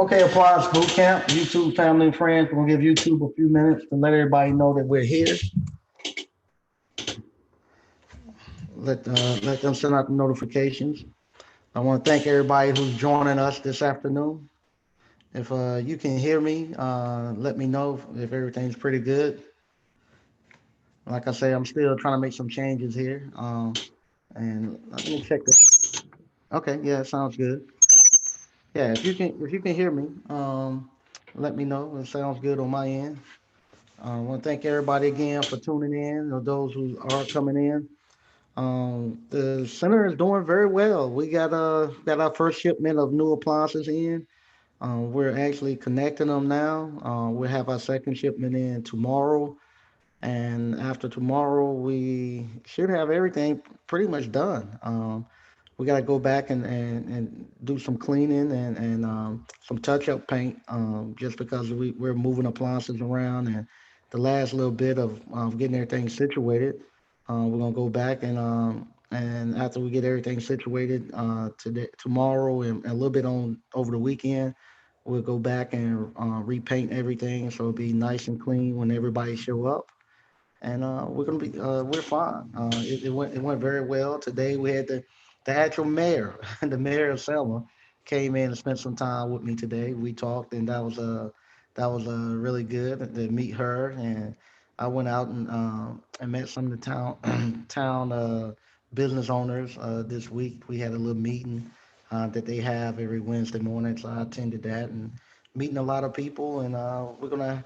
Okay, Appliance Boot Camp, YouTube family and friends. We're gonna give YouTube a few minutes to let everybody know that we're here. Let them send out the notifications. I want to thank everybody who's joining us this afternoon. If you can hear me, let me know if everything's pretty good. Like I say, I'm still trying to make some changes here. And let me check this. Okay, yeah, sounds good. Yeah, if you can hear me, let me know. It sounds good on my end. I want to thank everybody again for tuning in, or those who are coming in. The center is doing very well. We got our first shipment of new appliances in. We're actually connecting them now. We'll have our second shipment in tomorrow, and after tomorrow, we should have everything pretty much done. We got to go back and do some cleaning and some touch-up paint, just because we're moving appliances around and the last little bit of getting everything situated. We're gonna go back and after we get everything situated today, tomorrow, and a little bit on over the weekend, we'll go back and repaint everything so it'll be nice and clean when everybody show up. And we're fine. It went very well today. We had the actual mayor, the mayor of Selma, came in and spent some time with me today. We talked, and that was really good to meet her. And I went out and met some of the town town business owners this week. We had a little meeting that they have every Wednesday morning, so I attended that and meeting a lot of people. And we're gonna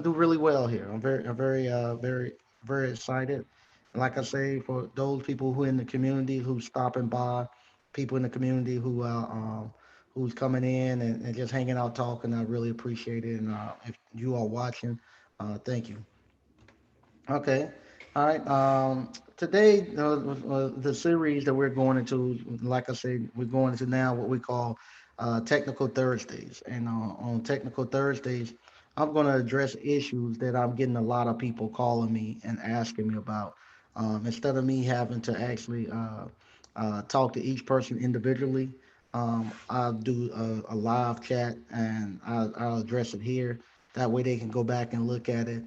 do really well here. I'm very excited. And like I say, for those people who in the community who's stopping by, people in the community who's coming in and just hanging out talking, I really appreciate it. And if you are watching, thank you. Okay. All right. Today, the series that we're going into, like I said, we're going into now what we call Technical Thursdays. And on Technical Thursdays, I'm going to address issues that I'm getting a lot of people calling me and asking me about. Instead of me having to actually talk to each person individually, I'll do a live chat and I'll address it here. That way they can go back and look at it.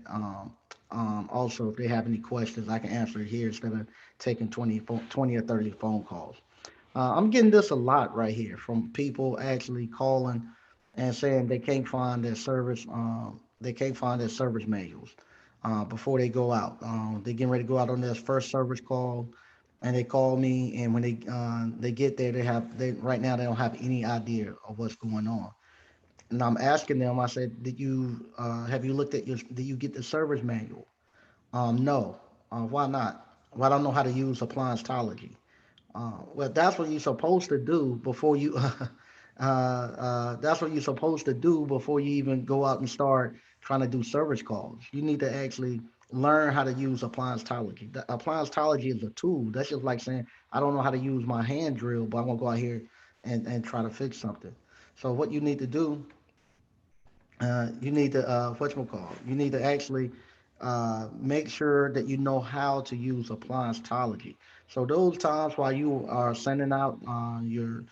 Also, if they have any questions, I can answer it here instead of taking 20 or 30 phone calls. I'm getting this a lot right here from people actually calling and saying they can't find their service manuals before they go out. They're getting ready to go out on their first service call, and they call me, and when they get there, they right now they don't have any idea of what's going on. And I'm asking them. I said, "Did you have you looked at your? Did you get the service manual?" No. Why not? Well, I don't know how to use appliancetology. Well, that's what you're supposed to do before you. That's what you're supposed to do before you even go out and start trying to do service calls. You need to actually learn how to use appliancetology. The appliancetology is a tool. That's just like saying I don't know how to use my hand drill, but I'm gonna go out here and try to fix something. So what you need to do, you need to whatchamacall, you need to actually make sure that you know how to use appliancetology. So those times while you are sending out your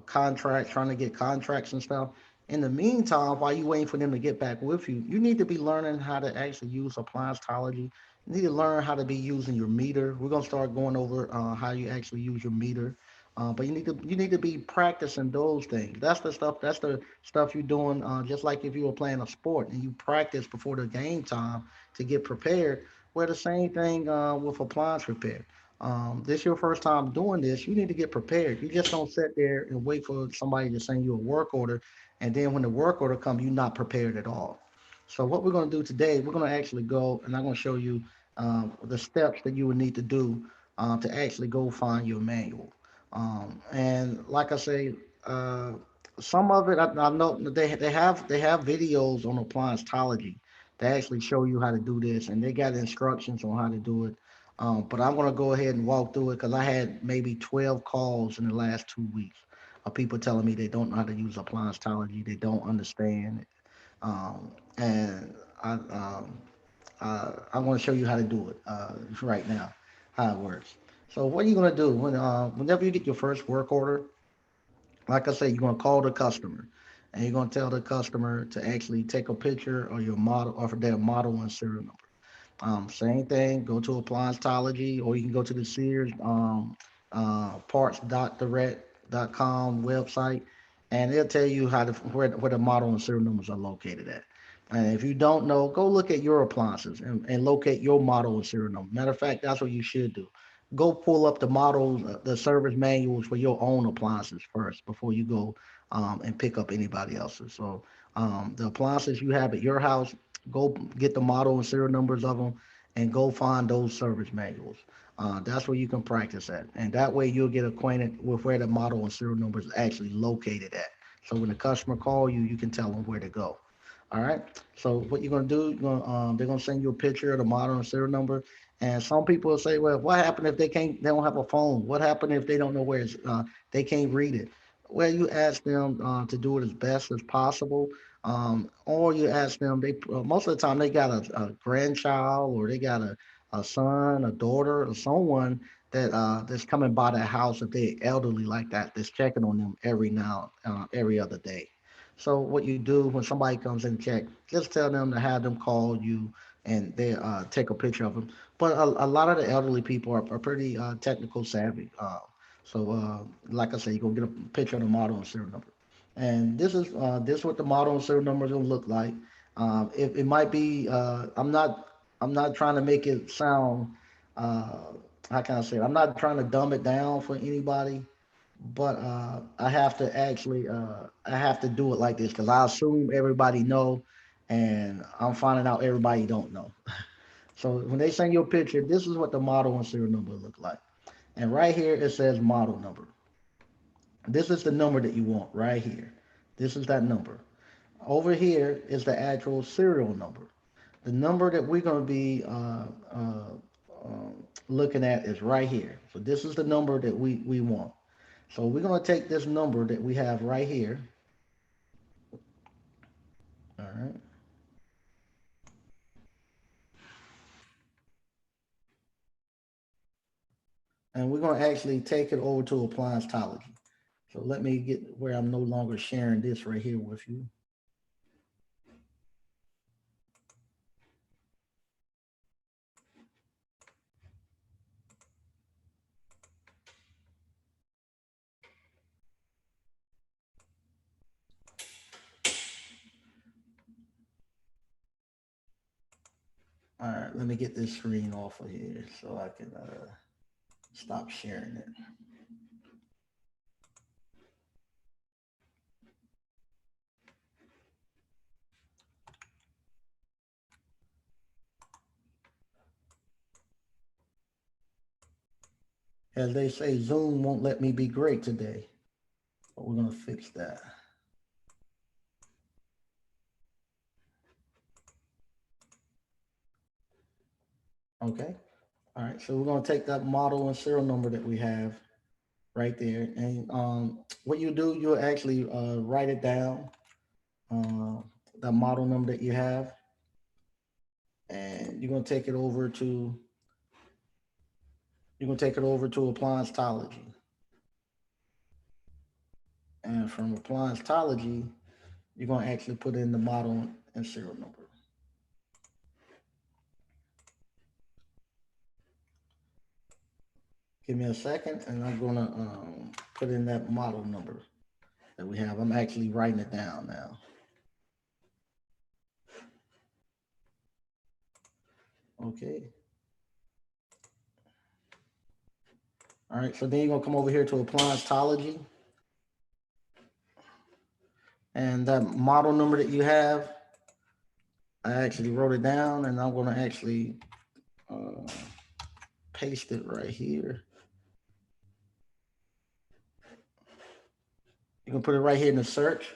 contracts, trying to get contracts and stuff, in the meantime, while you waiting for them to get back with you, you need to be learning how to actually use appliancetology. You need to learn how to be using your meter. We're gonna start going over how you actually use your meter. But you need to be practicing those things. That's the stuff. That's the stuff you're doing. Just like if you were playing a sport and you practice before the game time to get prepared. Well, the same thing with appliance repair. This your first time doing this. You need to get prepared. You just don't sit there and wait for somebody to send you a work order, and then when the work order comes, you're not prepared at all. So what we're going to do today, we're going to actually go and I'm going to show you the steps that you would need to do to actually go find your manual. And like I say, uh, some of it I know they have videos on appliancetology that actually show you how to do this, and they got instructions on how to do it. But I'm gonna go ahead and walk through it because I had maybe 12 calls in the last 2 weeks of people telling me they don't know how to use appliancetology, they don't understand it, and I I want to show you how to do it right now, how it works. So what are you gonna do whenever you get your first work order? Like I said, you're gonna call the customer, and you're gonna tell the customer to actually take a picture of your model, or for their model and serial number. Same thing, go to appliancetology, or you can go to the Sears parts.direct.com website, and they'll tell you how to where the model and serial numbers are located at. And if you don't know, go look at your appliances and locate your model and serial number. Matter of fact, that's what you should do. Go pull up the models, the service manuals for your own appliances first before you go and pick up anybody else's. So the appliances you have at your house, go get the model and serial numbers of them, and go find those service manuals. That's where you can practice at, and that way you'll get acquainted with where the model and serial number is actually located at. So when the customer call you, you can tell them where to go. All right. So what you're gonna do? They're gonna send you a picture of the model and serial number. And some people will say, "Well, what happened if they can't? They don't have a phone. What happened if they don't know where it's? They can't read it." Well, you ask them to do it as best as possible, or you ask them. They most of the time they got a grandchild, or they got a son, a daughter, or someone that's coming by their house if they're elderly like that. That's checking on them every other day. So what you do when somebody comes in to check, just tell them to have them call you, and they take a picture of them. But a lot of the elderly people are pretty technical savvy. Like I said, you're gonna get a picture of the model and serial number. And this is what the model and serial number is gonna look like. It might be. I'm not trying to make it sound. Uh, how can I say it? I'm not trying to dumb it down for anybody, but I have to do it like this because I assume everybody know, and I'm finding out everybody don't know. So when they send you a picture, this is what the model and serial number look like. And right here it says model number. This is the number that you want right here. This is that number. Over here is the actual serial number. The number that we're going to be looking at is right here. So this is the number that we want. So we're going to take this number that we have right here. All right. And we're going to actually take it over to appliancetology. So let me get where I'm no longer sharing this right here with you. All right, let me get this screen off of here so I can stop sharing it. As they say, Zoom won't let me be great today, but we're going to fix that. Okay. All right, so we're going to take that model and serial number that we have right there. And what you do, you'll actually write it down, uh, the model number that you have, and you're going to take it over to appliancetology. And from appliancetology, you're going to actually put in the model and serial number. Give me a second, and I'm going to put in that model number that we have. I'm actually writing it down now. Okay. All right, so then you're gonna come over here to appliancetology, and that model number that you have, I actually wrote it down, and I'm gonna actually uh, paste it right here. You can put it right here in the search.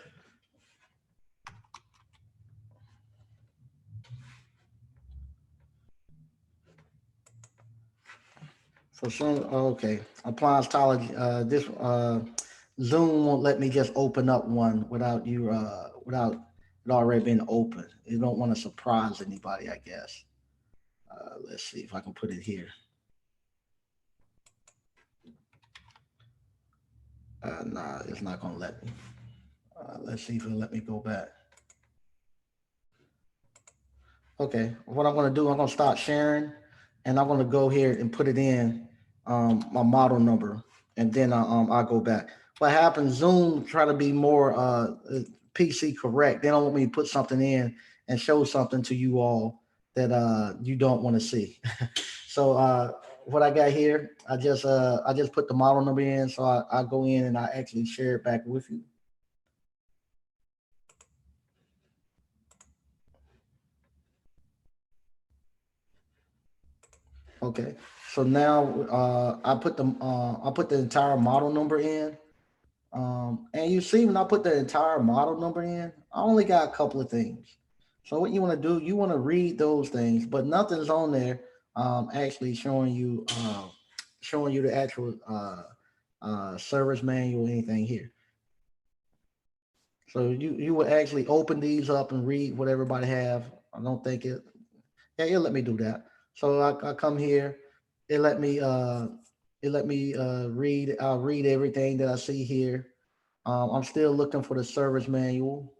For some, okay, appliancetology. This Zoom won't let me just open up one without it already being open. You don't want to surprise anybody, I guess. Let's see if I can put it here. Nah, it's not gonna let me. Let's see if it'll let me go back. Okay, what I'm gonna do, I'm gonna start sharing, and I'm gonna go here and put it in my model number, and then I'll go back. What happens? Zoom try to be more PC correct. They don't want me to put something in and show something to you all that you don't want to see. So what I got here, I just put the model number in, so I go in and I actually share it back with you. Okay. So now I put the entire model number in. And you see when I put the entire model number in, I only got a couple of things. So what you want to do, you want to read those things, but nothing's on there actually showing you the actual service manual, anything here. So you would actually open these up and read what everybody have. I don't think it. Yeah, it'll let me do that. So I come here. It let me uh it let me read. I'll read everything that I see here. I'm still looking for the service manual.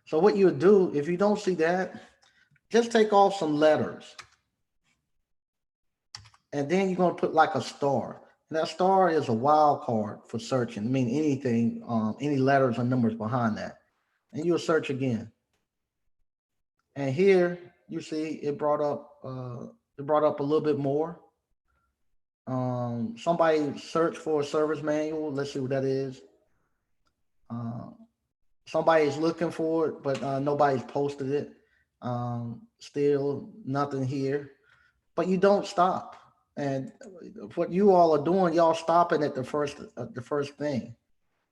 So what you would do if you don't see that, just take off some letters, and then you're gonna put like a star. And that star is a wild card for searching. I mean anything, any letters or numbers behind that, and you'll search again. And here you see it brought up a little bit more. Somebody search for a service manual. Let's see what that is. Uh, Somebody's looking for it, but nobody's posted it. Still nothing here. But you don't stop. And what you all are doing, y'all stopping at the first thing.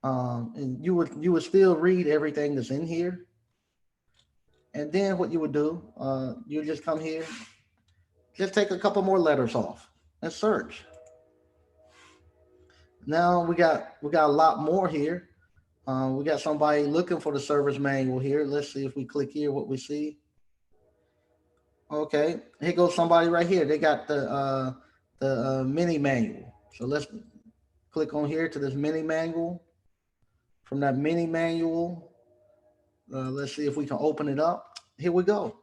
And you would still read everything that's in here. And then what you would do, you just come here, just take a couple more letters off and search. Now we got a lot more here. We got somebody looking for the service manual here. Let's see if we click here what we see. Okay, here goes somebody right here. They got the mini manual. So let's click on here to this mini manual. From that mini manual, let's see if we can open it up. Here we go.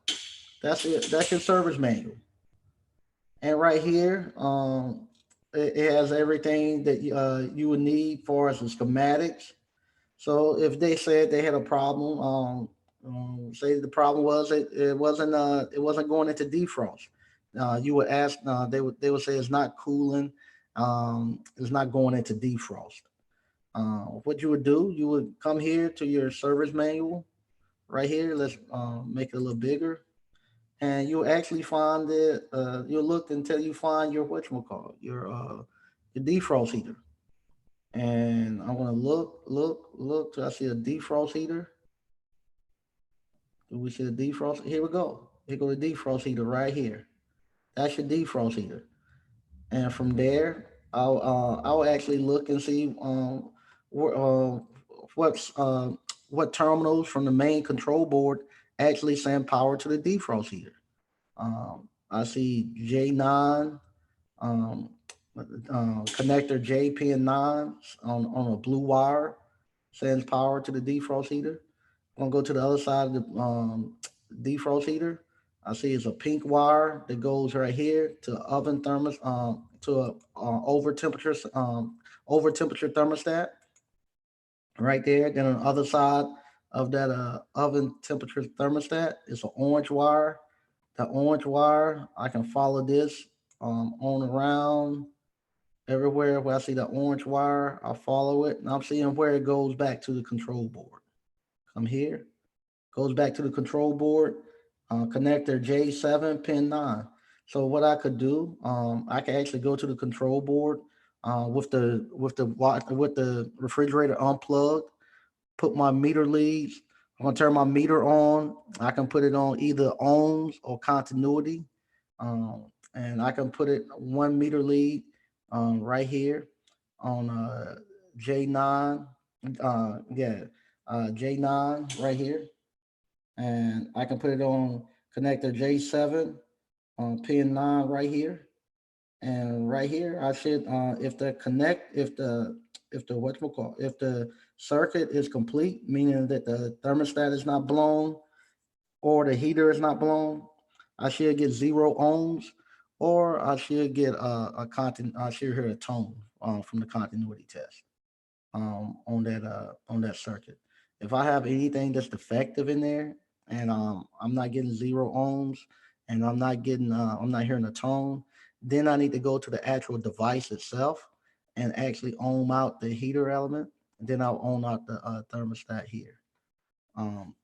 That's it. That's your service manual. And right here, it has everything that you would need for as the schematics. So if they said they had a problem, say the problem was it wasn't going into defrost. You would ask they would say it's not cooling, it's not going into defrost. What you would do, you would come here to your service manual right here. Let's make it a little bigger, and you'll actually find it. You'll look until you find your whatchamacallit, your defrost heater. And I'm gonna look till I see a defrost heater. Do we see the defrost? Here we go. Here go the defrost heater right here. That's your defrost heater. And from there, I'll actually look and see where, what's what terminals from the main control board actually send power to the defrost heater. I see J9 um, connector J pin 9 on a blue wire sends power to the defrost heater. I'm gonna go to the other side of the defrost heater. I see it's a pink wire that goes right here to oven thermos to a over temperature thermostat right there. Then on the other side of that oven temperature thermostat is an orange wire. The orange wire, I can follow this on around everywhere where I see the orange wire. I follow it, and I'm seeing where it goes back to the control board. Come here, goes back to the control board, connector J7 pin 9. So what I could do, I can actually go to the control board with the refrigerator unplugged, put my meter leads. I'm gonna turn my meter on. I can put it on either ohms or continuity, and I can put it 1 meter lead right here on J9. Yeah, J9 right here, and I can put it on connector J7 on pin 9 right here. And right here, I should, if the connect, if the what's called, if the circuit is complete, meaning that the thermostat is not blown or the heater is not blown, I should get 0 ohms, or I should get a content. I should hear a tone from the continuity test on that circuit. If I have anything that's defective in there, and I'm not getting 0 ohms, and I'm not hearing a tone, then I need to go to the actual device itself and actually ohm out the heater element, and then I'll ohm out the thermostat here.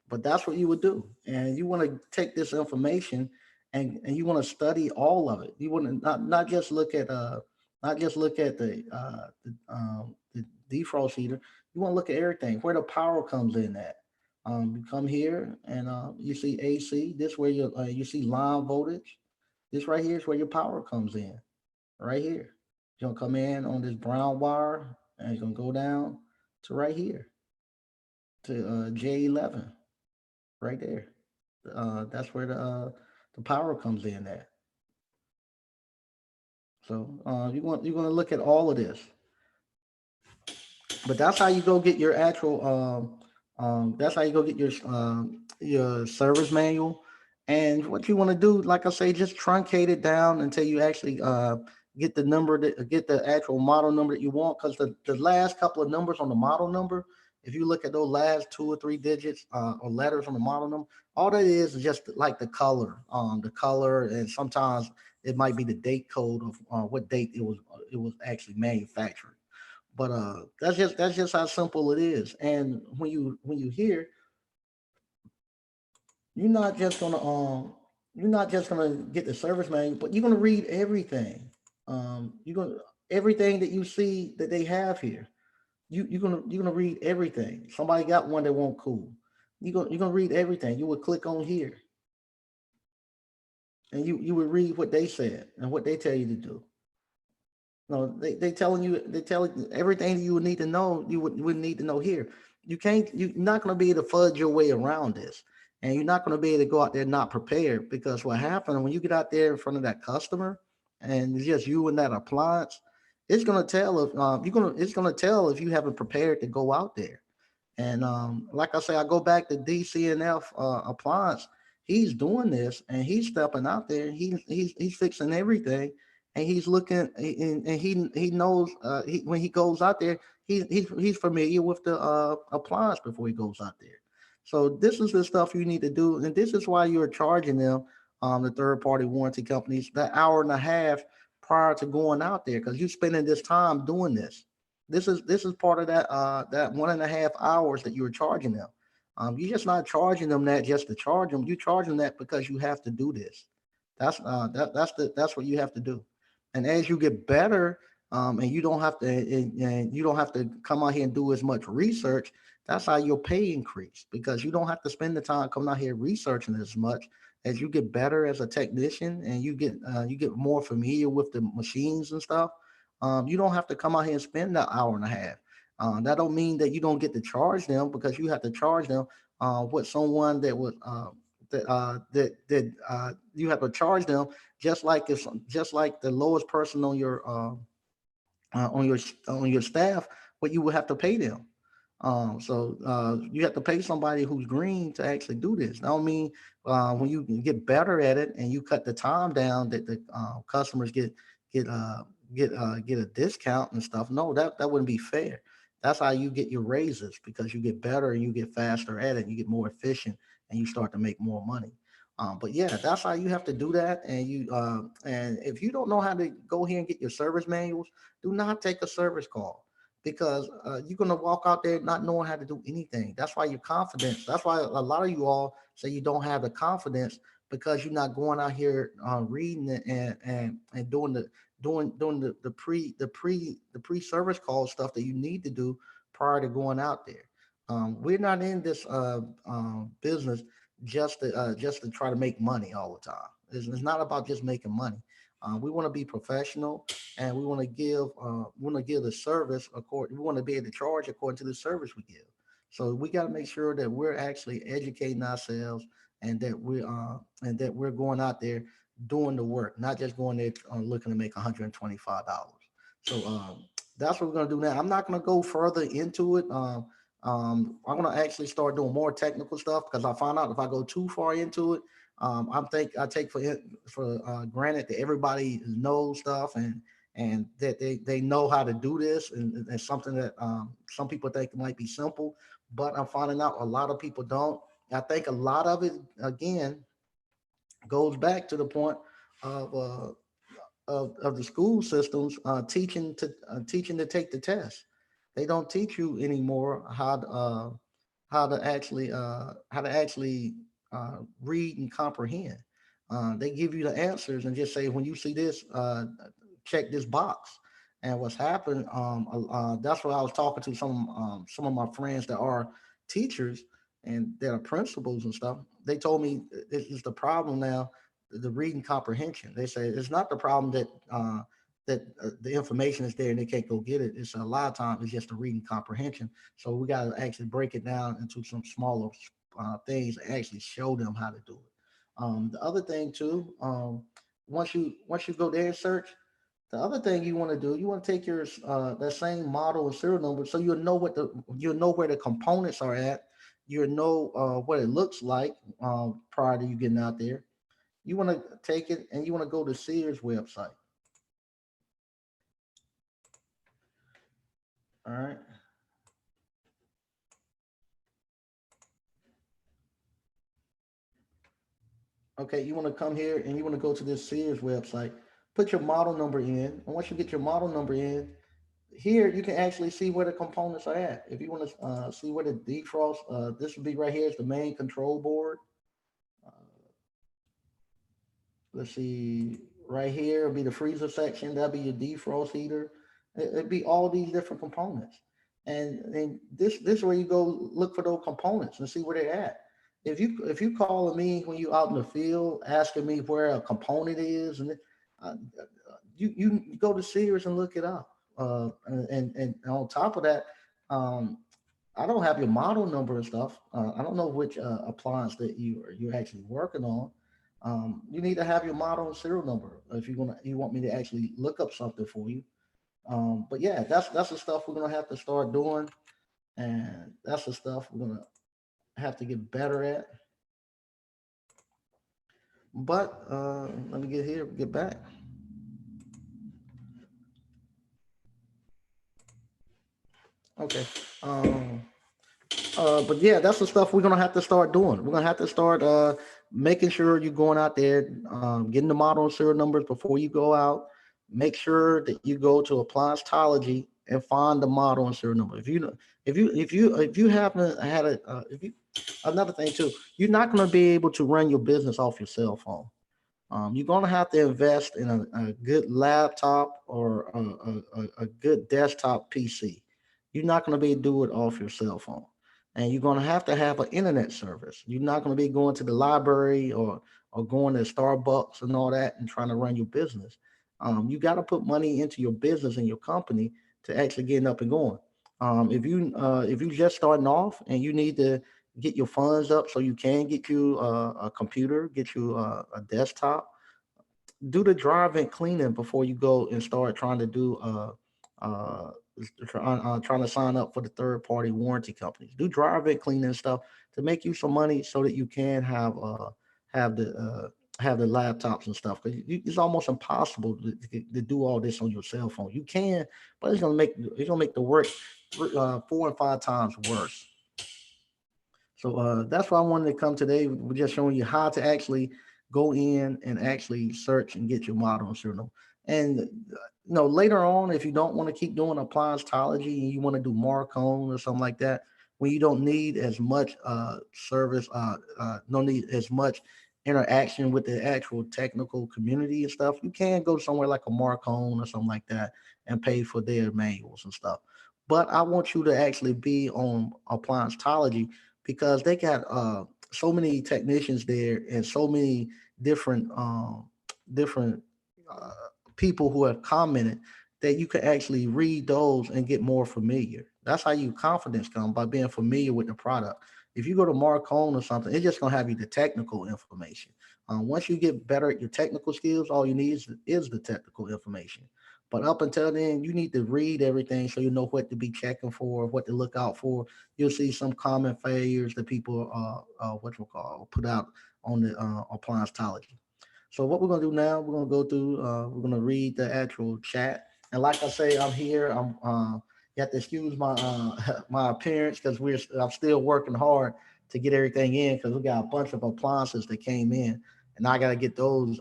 But that's what you would do. And you want to take this information, and you want to study all of it. You want to not just look at the defrost heater. You want to look at everything, where the power comes in at. You come here and you see AC. This where you see line voltage. This right here is where your power comes in. Right here. It's gonna come in on this brown wire, and it's gonna go down to right here to J11 right there. That's where the power comes in at. So you're gonna look at all of this, but that's how you go get your actual. That's how you go get your service manual, and what you want to do, like I say, just truncate it down until you actually get the number that get the actual model number that you want. Because the last couple of numbers on the model number, if you look at those last 2 or 3 digits or letters on the model number, all that is just like the color, and sometimes it might be the date code of what date it was actually manufactured. But that's just how simple it is. And when you hear, you're not just gonna you're not just gonna get the service manual, but you're gonna read everything. You're gonna everything that you see that they have here. You're gonna read everything. Somebody got one that won't cool. You're gonna read everything. You would click on here, and you would read what they said and what they tell you to do. No, they telling you everything you would need to know. You would need to know here. You're not going to be able to fudge your way around this, and you're not going to be able to go out there not prepared, because what happened when you get out there in front of that customer and it's just you and that appliance, it's going to tell if it's going to tell if you haven't prepared to go out there. And like I say, I go back to DCNF appliance. He's doing this, and he's stepping out there. He's fixing everything, and he's looking, and he knows when he goes out there, he's familiar with the appliance before he goes out there. So this is the stuff you need to do, and this is why you're charging them, the third party warranty companies, that hour and a half prior to going out there, because you're spending this time doing this. This is part of that 1.5 hours that you were charging them. You're just not charging them that just to charge them. You charge them that because you have to do this. That's what you have to do. And as you get better, and you don't have to come out here and do as much research. That's how your pay increase, because you don't have to spend the time coming out here researching as much. As you get better as a technician, and you get more familiar with the machines and stuff, you don't have to come out here and spend that hour and a half. That don't mean that you don't get to charge them, because you have to charge them with someone that was you have to charge them, just like the lowest person on your staff, what you would have to pay them. You have to pay somebody who's green to actually do this. I don't mean when you get better at it and you cut the time down that the customers get get a discount and stuff. No, that wouldn't be fair. That's how you get your raises, because you get better and you get faster at it. You get more efficient and you start to make more money. But yeah, that's how you have to do that. And if you don't know how to go here and get your service manuals, do not take a service call, because you're gonna walk out there not knowing how to do anything. That's why your confidence. That's why a lot of you all say you don't have the confidence, because you're not going out here reading it and doing the pre service call stuff that you need to do prior to going out there. We're not in this business just to try to make money all the time. It's not about just making money. We want to be professional, and we want to give the service according. We want to be able to charge according to the service we give. So we got to make sure that we're actually educating ourselves, and that we're going out there doing the work, not just going there looking to make $125. So that's what we're gonna do now. I'm not gonna go further into it. I'm gonna actually start doing more technical stuff because I find out if I go too far into it, I take for granted that everybody knows stuff and that they know how to do this, and something that some people think might be simple, but I'm finding out a lot of people don't. I think a lot of it again goes back to the point of of the school systems teaching to take the test. They don't teach you anymore how to actually read and comprehend. They give you the answers and just say when you see this, check this box. And what's happened? That's what I was talking to some of my friends that are teachers and that are principals and stuff. They told me this is the problem now, the reading comprehension. They say it's not the problem that the information is there and they can't go get it. It's a lot of times it's just the reading comprehension. So we got to actually break it down into some smaller things and actually show them how to do it. The other thing too, once you go there and search, the other thing you want to do, you want to take your that same model and serial number, so you'll know where the components are at. You'll know what it looks like prior to you getting out there. You want to take it and you want to go to Sears website. All right. Okay, you want to come here and you want to go to this Sears website. Put your model number in, and once you get your model number in, here you can actually see where the components are at. If you want to see where the defrost, this would be right here is the main control board. Uh, let's see, right here will be the freezer section. That'll be your defrost heater. It'd be all these different components, and this is where you go look for those components and see where they're at. If you calling me when you out in the field asking me where a component is, and you go to Sears and look it up. And on top of that, um, I don't have your model number and stuff. I don't know which appliance that you're actually working on. You need to have your model and serial number if you want me to actually look up something for you. But yeah, that's the stuff we're gonna have to start doing, and that's the stuff we're gonna have to get better at. But let me get back. Okay. Um, but yeah, that's the stuff we're gonna have to start doing. We're gonna have to start making sure you're going out there, getting the model and serial numbers before you go out. Make sure that you go to Appliance and find the model and serial number. If you haven't had it, if you another thing too, you're not gonna be able to run your business off your cell phone. You're going to have to invest in a good laptop or a good desktop PC. You're not going to be able to do it off your cell phone. And you're going to have an internet service. You're not going to be going to the library or going to Starbucks and all that and trying to run your business. You got to put money into your business and your company to actually get up and going. If you just starting off and you need to get your funds up so you can get you a computer, get you a desktop, do the drive-in cleaning before you go and start trying to do uh trying to sign up for the third party warranty companies. Do drive-in cleaning stuff to make you some money so that you can have the have the laptops and stuff, because it's almost impossible to do all this on your cell phone. You can, but it's gonna make the work 4 and 5 times worse. So that's why I wanted to come today. We're just showing you how to actually go in and actually search and get your model and serial number. And later on, if you don't want to keep doing appliancetology and you want to do Marcone or something like that, when you don't need as much service, don't need as much interaction with the actual technical community and stuff, you can go somewhere like a Marcone or something like that and pay for their manuals and stuff. But I want you to actually be on appliancetology because they got so many technicians there and so many different different uh, people who have commented that you can actually read those and get more familiar. That's how your confidence comes, by being familiar with the product. If you go to Marcone or something, it's just gonna have you the technical information. Once you get better at your technical skills, all you need is the technical information. But up until then, you need to read everything so you know what to be checking for, what to look out for. You'll see some common failures that people what you call put out on the appliancetology. So what we're gonna do now, we're gonna go through, we're gonna read the actual chat. And like I say, I'm here. You have to excuse my my appearance because I'm still working hard to get everything in because we got a bunch of appliances that came in, and I gotta get those.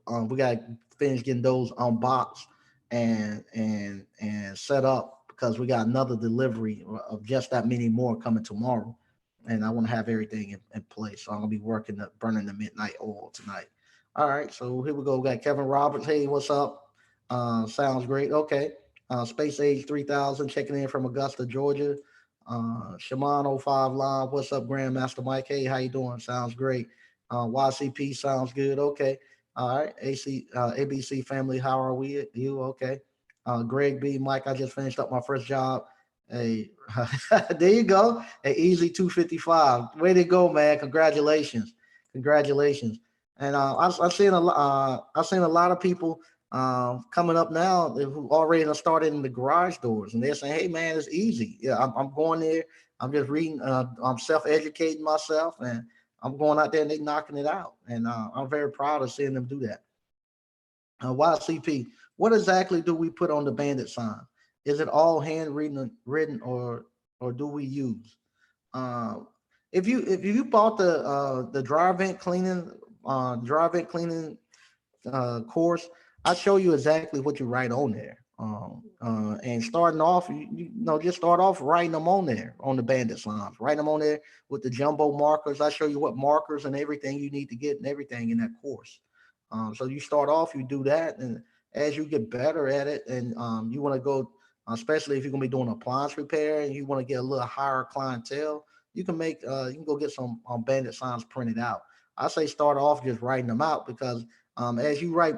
We gotta finish getting those unboxed and set up because we got another delivery of just that many more coming tomorrow, and I want to have everything in place. So I'm gonna be working burning the midnight oil tonight. All right, so here we go. We got Kevin Roberts. Hey, what's up? Sounds great. Okay. Space Age 3000 checking in from Augusta, Georgia. Shimano 5 Live. What's up, Grandmaster Mike? Hey, how you doing? Sounds great. YCP sounds good. Okay. All right. ABC family. How are we? You okay? Greg B. Mike, I just finished up my first job. Hey, there you go. A easy 255. Way to go, man. Congratulations. Congratulations. And I've seen a lot of people coming up now who already done started in the garage doors, and they're saying, "Hey, man, it's easy. Yeah, I'm going there. I'm just reading. I'm self-educating myself, and I'm going out there and they knocking it out. And I'm very proud of seeing them do that. YCP, what exactly do we put on the bandit sign? Is it all written, or do we use? Uh, if you bought the dry vent cleaning course, I show you exactly what you write on there. And starting off, just start off writing them on there on the bandit signs. Write them on there with the jumbo markers. I show you what markers and everything you need to get and everything in that course. So you start off, you do that, and as you get better at it, and you want to go, especially if you're gonna be doing appliance repair and you want to get a little higher clientele, you can go get some bandit signs printed out. I say start off just writing them out because as you write,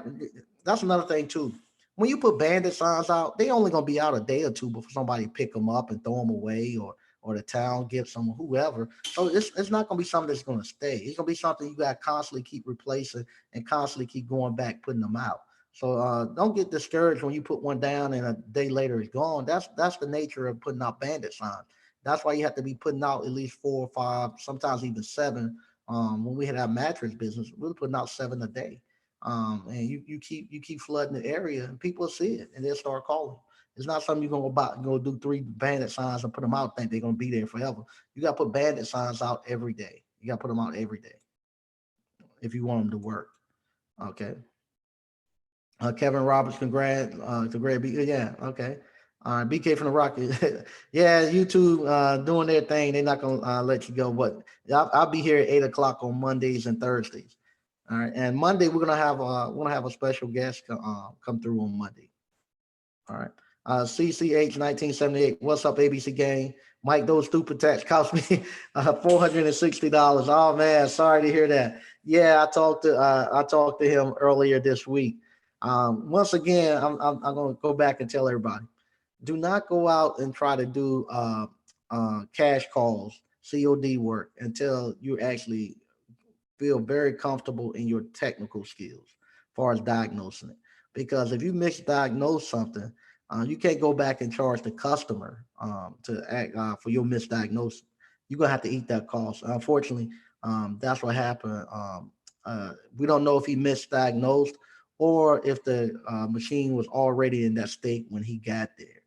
that's another thing too. When you put bandit signs out, they only gonna be out a day or two before somebody pick them up and throw them away, or the town gives them whoever. So it's not gonna be something that's gonna stay. It's gonna be something you gotta constantly keep replacing and constantly keep going back putting them out. So don't get discouraged when you put one down and a day later it's gone. That's the nature of putting out bandit signs. That's why you have to be putting out at least 4 or 5, sometimes even 7. When we had our mattress business, we were putting out 7 a day. And you keep flooding the area, and people see it, and they'll start calling. It's not something you're gonna go about go do 3 bandit signs and put them out. Think they're gonna be there forever. You gotta put bandit signs out every day. You gotta put them out every day if you want them to work. Okay. Kevin Roberts, congrats, yeah, okay. BK from the Rocket. Yeah, YouTube doing their thing. They're not gonna let you go. But I'll be here at 8 o'clock on Mondays and Thursdays. All right, and Monday we're gonna have a special guest come through on Monday. All right. CCH 1978. What's up, ABC gang? Mike, those stupid tax cost me $460. Oh man, sorry to hear that. Yeah, I talked to him earlier this week. Once again, I'm gonna go back and tell everybody: do not go out and try to do cash calls, COD work until you actually feel very comfortable in your technical skills as far as diagnosing it. Because if you misdiagnose something, you can't go back and charge the customer to act for your misdiagnosis. You're gonna have to eat that cost. Unfortunately, that's what happened. We don't know if he misdiagnosed or if the machine was already in that state when he got there.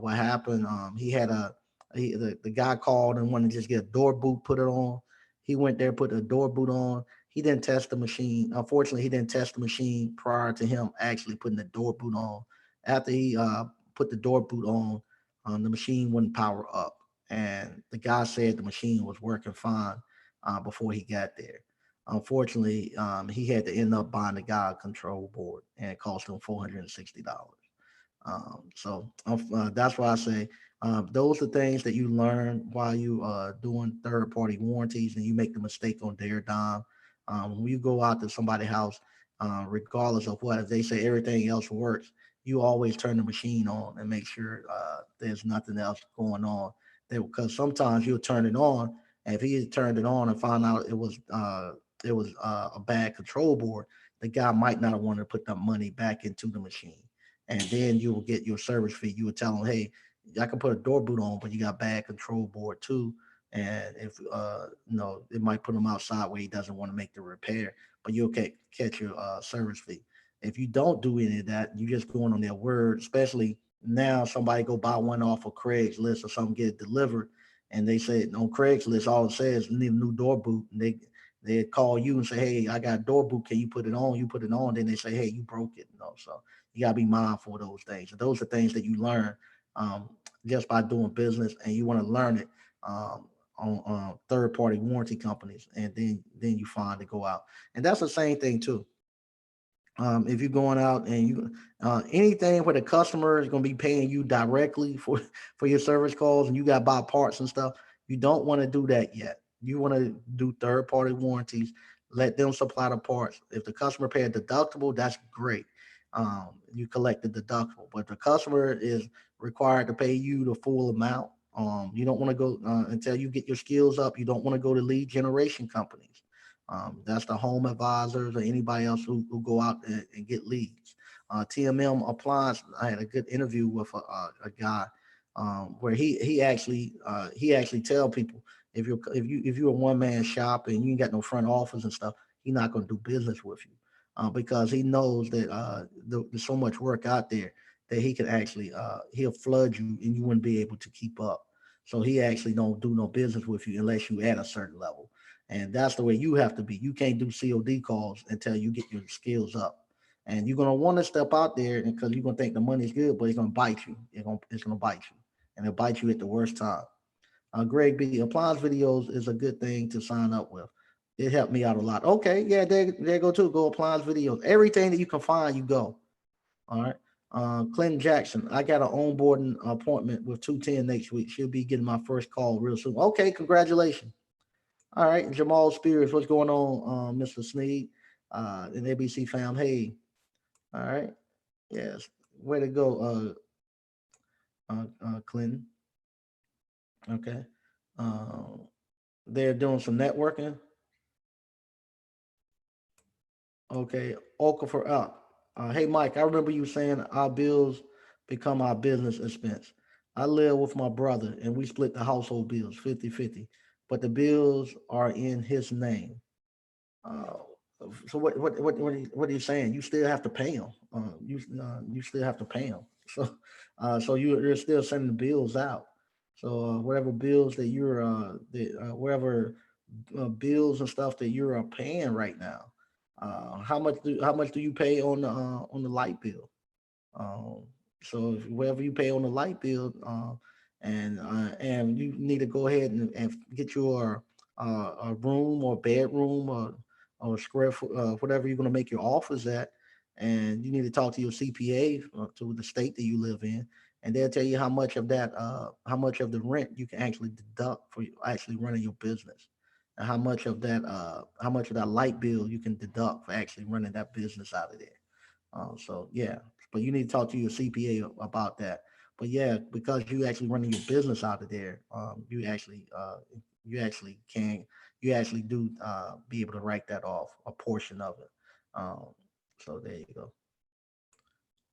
What happened? The guy called and wanted to just get a door boot put it on. He went there, put a door boot on. He didn't test the machine. Unfortunately, he didn't test the machine prior to him actually putting the door boot on. After he put the door boot on, the machine wouldn't power up. And the guy said the machine was working fine before he got there. Unfortunately, he had to end up buying the guy a control board, and it cost him $460. So that's why I say those are things that you learn while you doing third party warranties, and you make the mistake on their dime. When you go out to somebody's house, regardless of what, if they say everything else works, you always turn the machine on and make sure there's nothing else going on. Because sometimes you'll turn it on, and if he turned it on and found out it was it was a bad control board, the guy might not have wanted to put that money back into the machine. And then you will get your service fee. You would tell them, hey, I can put a door boot on, but you got bad control board too. And if it might put him outside where he doesn't want to make the repair, but you'll catch your service fee. If you don't do any of that, you just going on their word, especially now somebody go buy one off of Craigslist or something, get it delivered, and they say on Craigslist all it says need a new door boot, and they call you and say, hey, I got a door boot, can you put it on? You put it on, then they say, hey, you broke it. So you gotta be mindful of those things. And those are things that you learn um, just by doing business, and you want to learn it on third party warranty companies, and then you find to go out. And that's the same thing too. If you're going out and you anything where the customer is going to be paying you directly for your service calls, and you got to buy parts and stuff, you don't want to do that yet. You want to do third party warranties, let them supply the parts. If the customer pay a deductible, that's great. You collect the deductible, but the customer is required to pay you the full amount. You don't want to go until you get your skills up. You don't want to go to lead generation companies. That's the home advisors or anybody else who go out and get leads. TMM Appliance, I had a good interview with a guy where he actually tell people if you're a one man shop and you ain't got no front office and stuff, he's not going to do business with you because he knows that there's so much work out there that he can actually he'll flood you and you wouldn't be able to keep up. So he actually don't do no business with you unless you at a certain level. And that's the way you have to be. You can't do COD calls until you get your skills up. And you're gonna want to step out there because you're gonna think the money's good, but it's gonna bite you. It's gonna bite you, and it'll bite you at the worst time. Greg B. Appliance videos is a good thing to sign up with. It helped me out a lot. Okay, yeah, there go too. Go appliance videos. Everything that you can find, you go. All right. Clinton Jackson, I got an onboarding appointment with 210 next week. She'll be getting my first call real soon. Okay, congratulations. All right, Jamal Spears, what's going on, Mr. Sneed, and ABC fam? Hey, all right, yes, way to go, Clinton. Okay, uh, they're doing some networking. Okay, Okafor up. Hey, Mike, I remember you saying our bills become our business expense. I live with my brother, and we split the household bills 50-50, but the bills are in his name. Uh, so what are you saying? You still have to pay them. You still have to pay them. So you're still sending the bills out. So whatever bills that whatever bills and stuff that you're paying right now, how much do you pay on the light bill? Um, so if whatever you pay on the light bill, and you need to go ahead and get your a room or bedroom or square foot, whatever you're going to make your office at, and you need to talk to your CPA to the state that you live in, and they'll tell you how much of the rent you can actually deduct for actually running your business, and how much of that light bill you can deduct for actually running that business out of there. So yeah, but you need to talk to your CPA about that. But yeah, because you actually running your business out of there, you actually can you actually do be able to write that off a portion of it. Um, so there you go.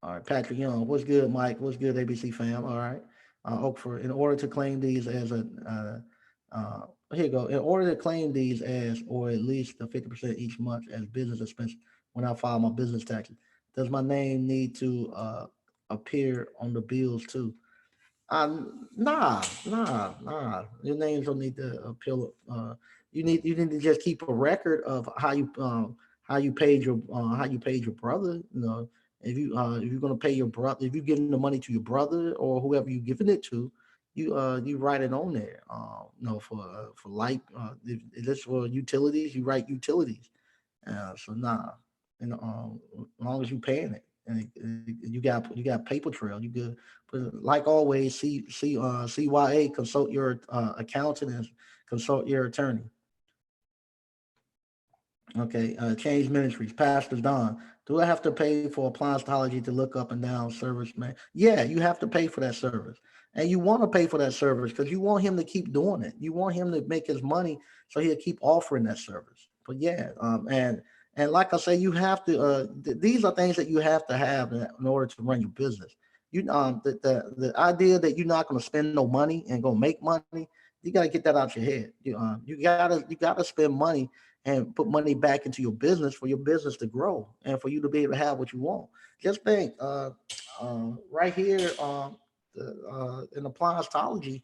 All right, Patrick Young, what's good, Mike? What's good, ABC fam? All right, Oakford. In order to claim these as here you go. In order to claim these as, or at least the 50% each month as business expense when I file my business taxes, does my name need to appear on the bills too? Nah. Your names don't need to appeal. You need to just keep a record of how you paid your brother. If you're gonna pay your brother, if you're giving the money to your brother or whoever you're giving it to, you write it on there. For light, if it's for utilities, you write utilities. So nah, as long as you paying it and you got paper trail, you good. But like always, CYA, consult your accountant and consult your attorney. Okay, change ministries, Pastor Don. Do I have to pay for apostology to look up and down service, man? Yeah, you have to pay for that service. And you want to pay for that service because you want him to keep doing it. You want him to make his money so he'll keep offering that service. but yeah, and like I say, you have to. These are things that you have to have in order to run your business. The idea that you're not going to spend no money and going to make money, you got to get that out your head. You gotta spend money and put money back into your business for your business to grow and for you to be able to have what you want. Just think, right here, in appliancetology,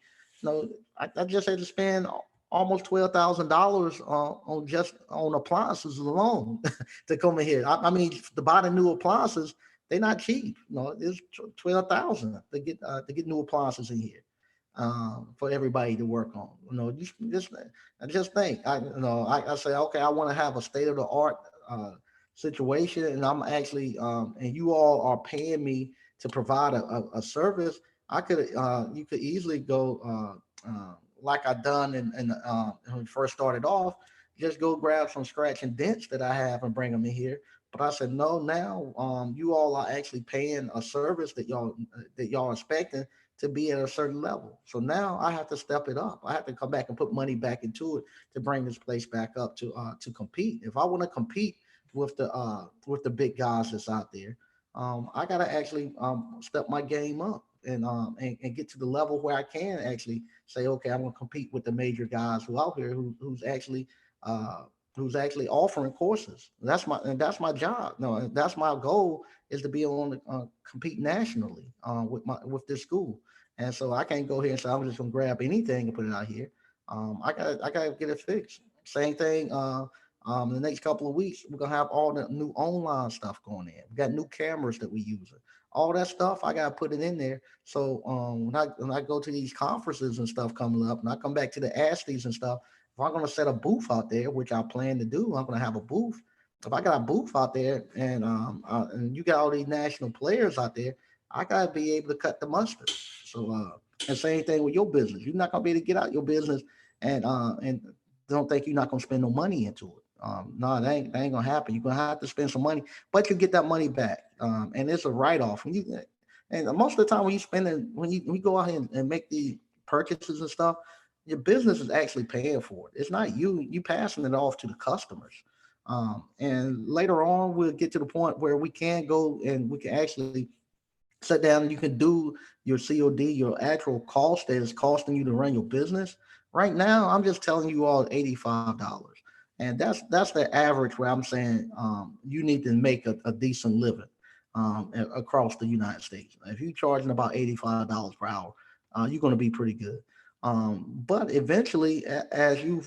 I just had to spend almost $12,000 on just on appliances alone to come in here. I mean, to buy the new appliances, they're not cheap. It's 12,000 to get new appliances in here, for everybody to work on. I just think I say, okay, I want to have a state of the art situation, and I'm actually and you all are paying me to provide a service. You could easily go, like I done when we first started off, just go grab some scratch and dents that I have and bring them in here. But I said no. Now, you all are actually paying a service that y'all expecting to be at a certain level. So now I have to step it up. I have to come back and put money back into it to bring this place back up to compete. If I want to compete with the big guys that's out there, I gotta actually step my game up and get to the level where I can actually say, okay, I'm gonna compete with the major guys who out here uh, who's actually offering courses. That's my job. No, that's my goal, is to be on compete nationally with this school. And so I can't go here and say I'm just gonna grab anything and put it out here. I gotta get it fixed. Same thing. The next couple of weeks, we're gonna have all the new online stuff going in. We got new cameras that we use. All that stuff, I gotta put it in there. So when I go to these conferences and stuff coming up, and I come back to the Asties and stuff, if I'm gonna set a booth out there, which I plan to do, I'm gonna have a booth. If I got a booth out there, and you got all these national players out there, I gotta be able to cut the mustard. So and same thing with your business. You're not gonna be able to get out your business and don't think you're not gonna spend no money into it. No, that ain't gonna happen. You're gonna have to spend some money, but you get that money back, and it's a write off. And most of the time when you spend it, when you go out here and make the purchases and stuff, your business is actually paying for it. It's not you passing it off to the customers. And later on, we'll get to the point where we can go and we can actually sit down and you can do your COD, your actual cost that is costing you to run your business. Right now, I'm just telling you all $85, and that's the average where I'm saying you need to make a decent living across the United States. If you're charging about $85 per hour, you're going to be pretty good. But eventually, as you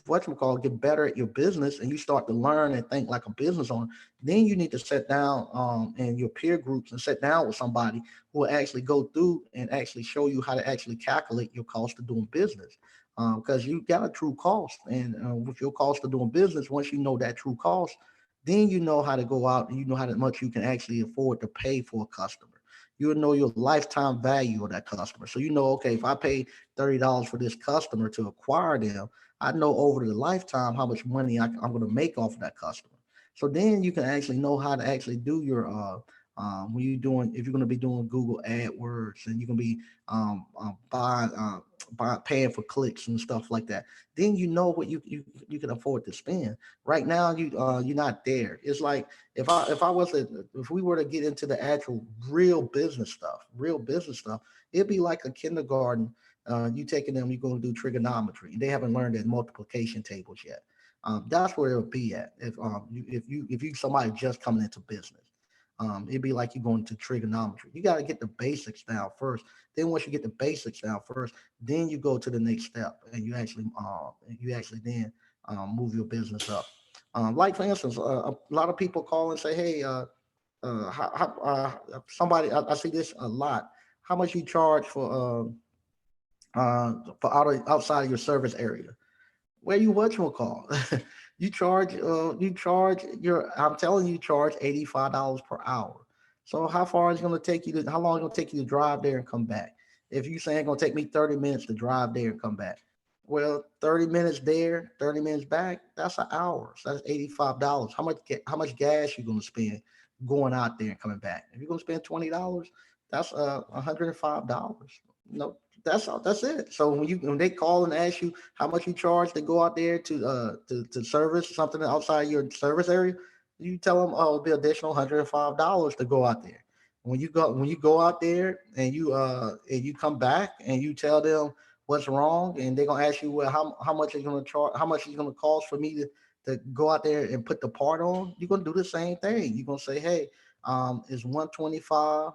get better at your business and you start to learn and think like a business owner, then you need to sit down in your peer groups and sit down with somebody who will actually go through and actually show you how to actually calculate your cost of doing business. Because you got a true cost, and with your cost of doing business, once you know that true cost, then you know how to go out and you know how much you can actually afford to pay for a customer. You'll know your lifetime value of that customer. So you know, okay, if I pay $30 for this customer to acquire them, I know over the lifetime how much money I'm going to make off of that customer. So then you can actually know how to actually do your when you're doing if you're going to be doing Google AdWords and you're going to be paying for clicks and stuff like that. Then you know what you can afford to spend. Right now you're not there. It's like if we were to get into the actual real business stuff, it'd be like a kindergarten. You taking them, you're going to do trigonometry. They haven't learned their multiplication tables yet. That's where it'll be at. If you somebody just coming into business, it'd be like you going to trigonometry. You got to get the basics down first. Then once you get the basics down first, then you go to the next step, and you actually then move your business up. Like for instance, a lot of people call and say, "Hey, somebody I see this a lot. How much you charge outside of your service area? Where you what you call? You charge your I'm telling you, charge $85 per hour. So how far is it gonna take you to how long is it gonna take you to drive there and come back? If you saying it's gonna take me 30 minutes to drive there and come back. Well, 30 minutes there, 30 minutes back, that's an hour. So that's $85. How much gas you gonna spend going out there and coming back? If you're gonna spend $20, that's $105. No, that's all. That's it. So when they call and ask you how much you charge to go out there to service something outside your service area, you tell them, oh, it'll be additional $105 to go out there. When you go out there and you come back and you tell them what's wrong, and they're gonna ask you, well, how much are you gonna charge, how much is it gonna cost for me to go out there and put the part on. You're gonna do the same thing. You're gonna say, hey, it's 125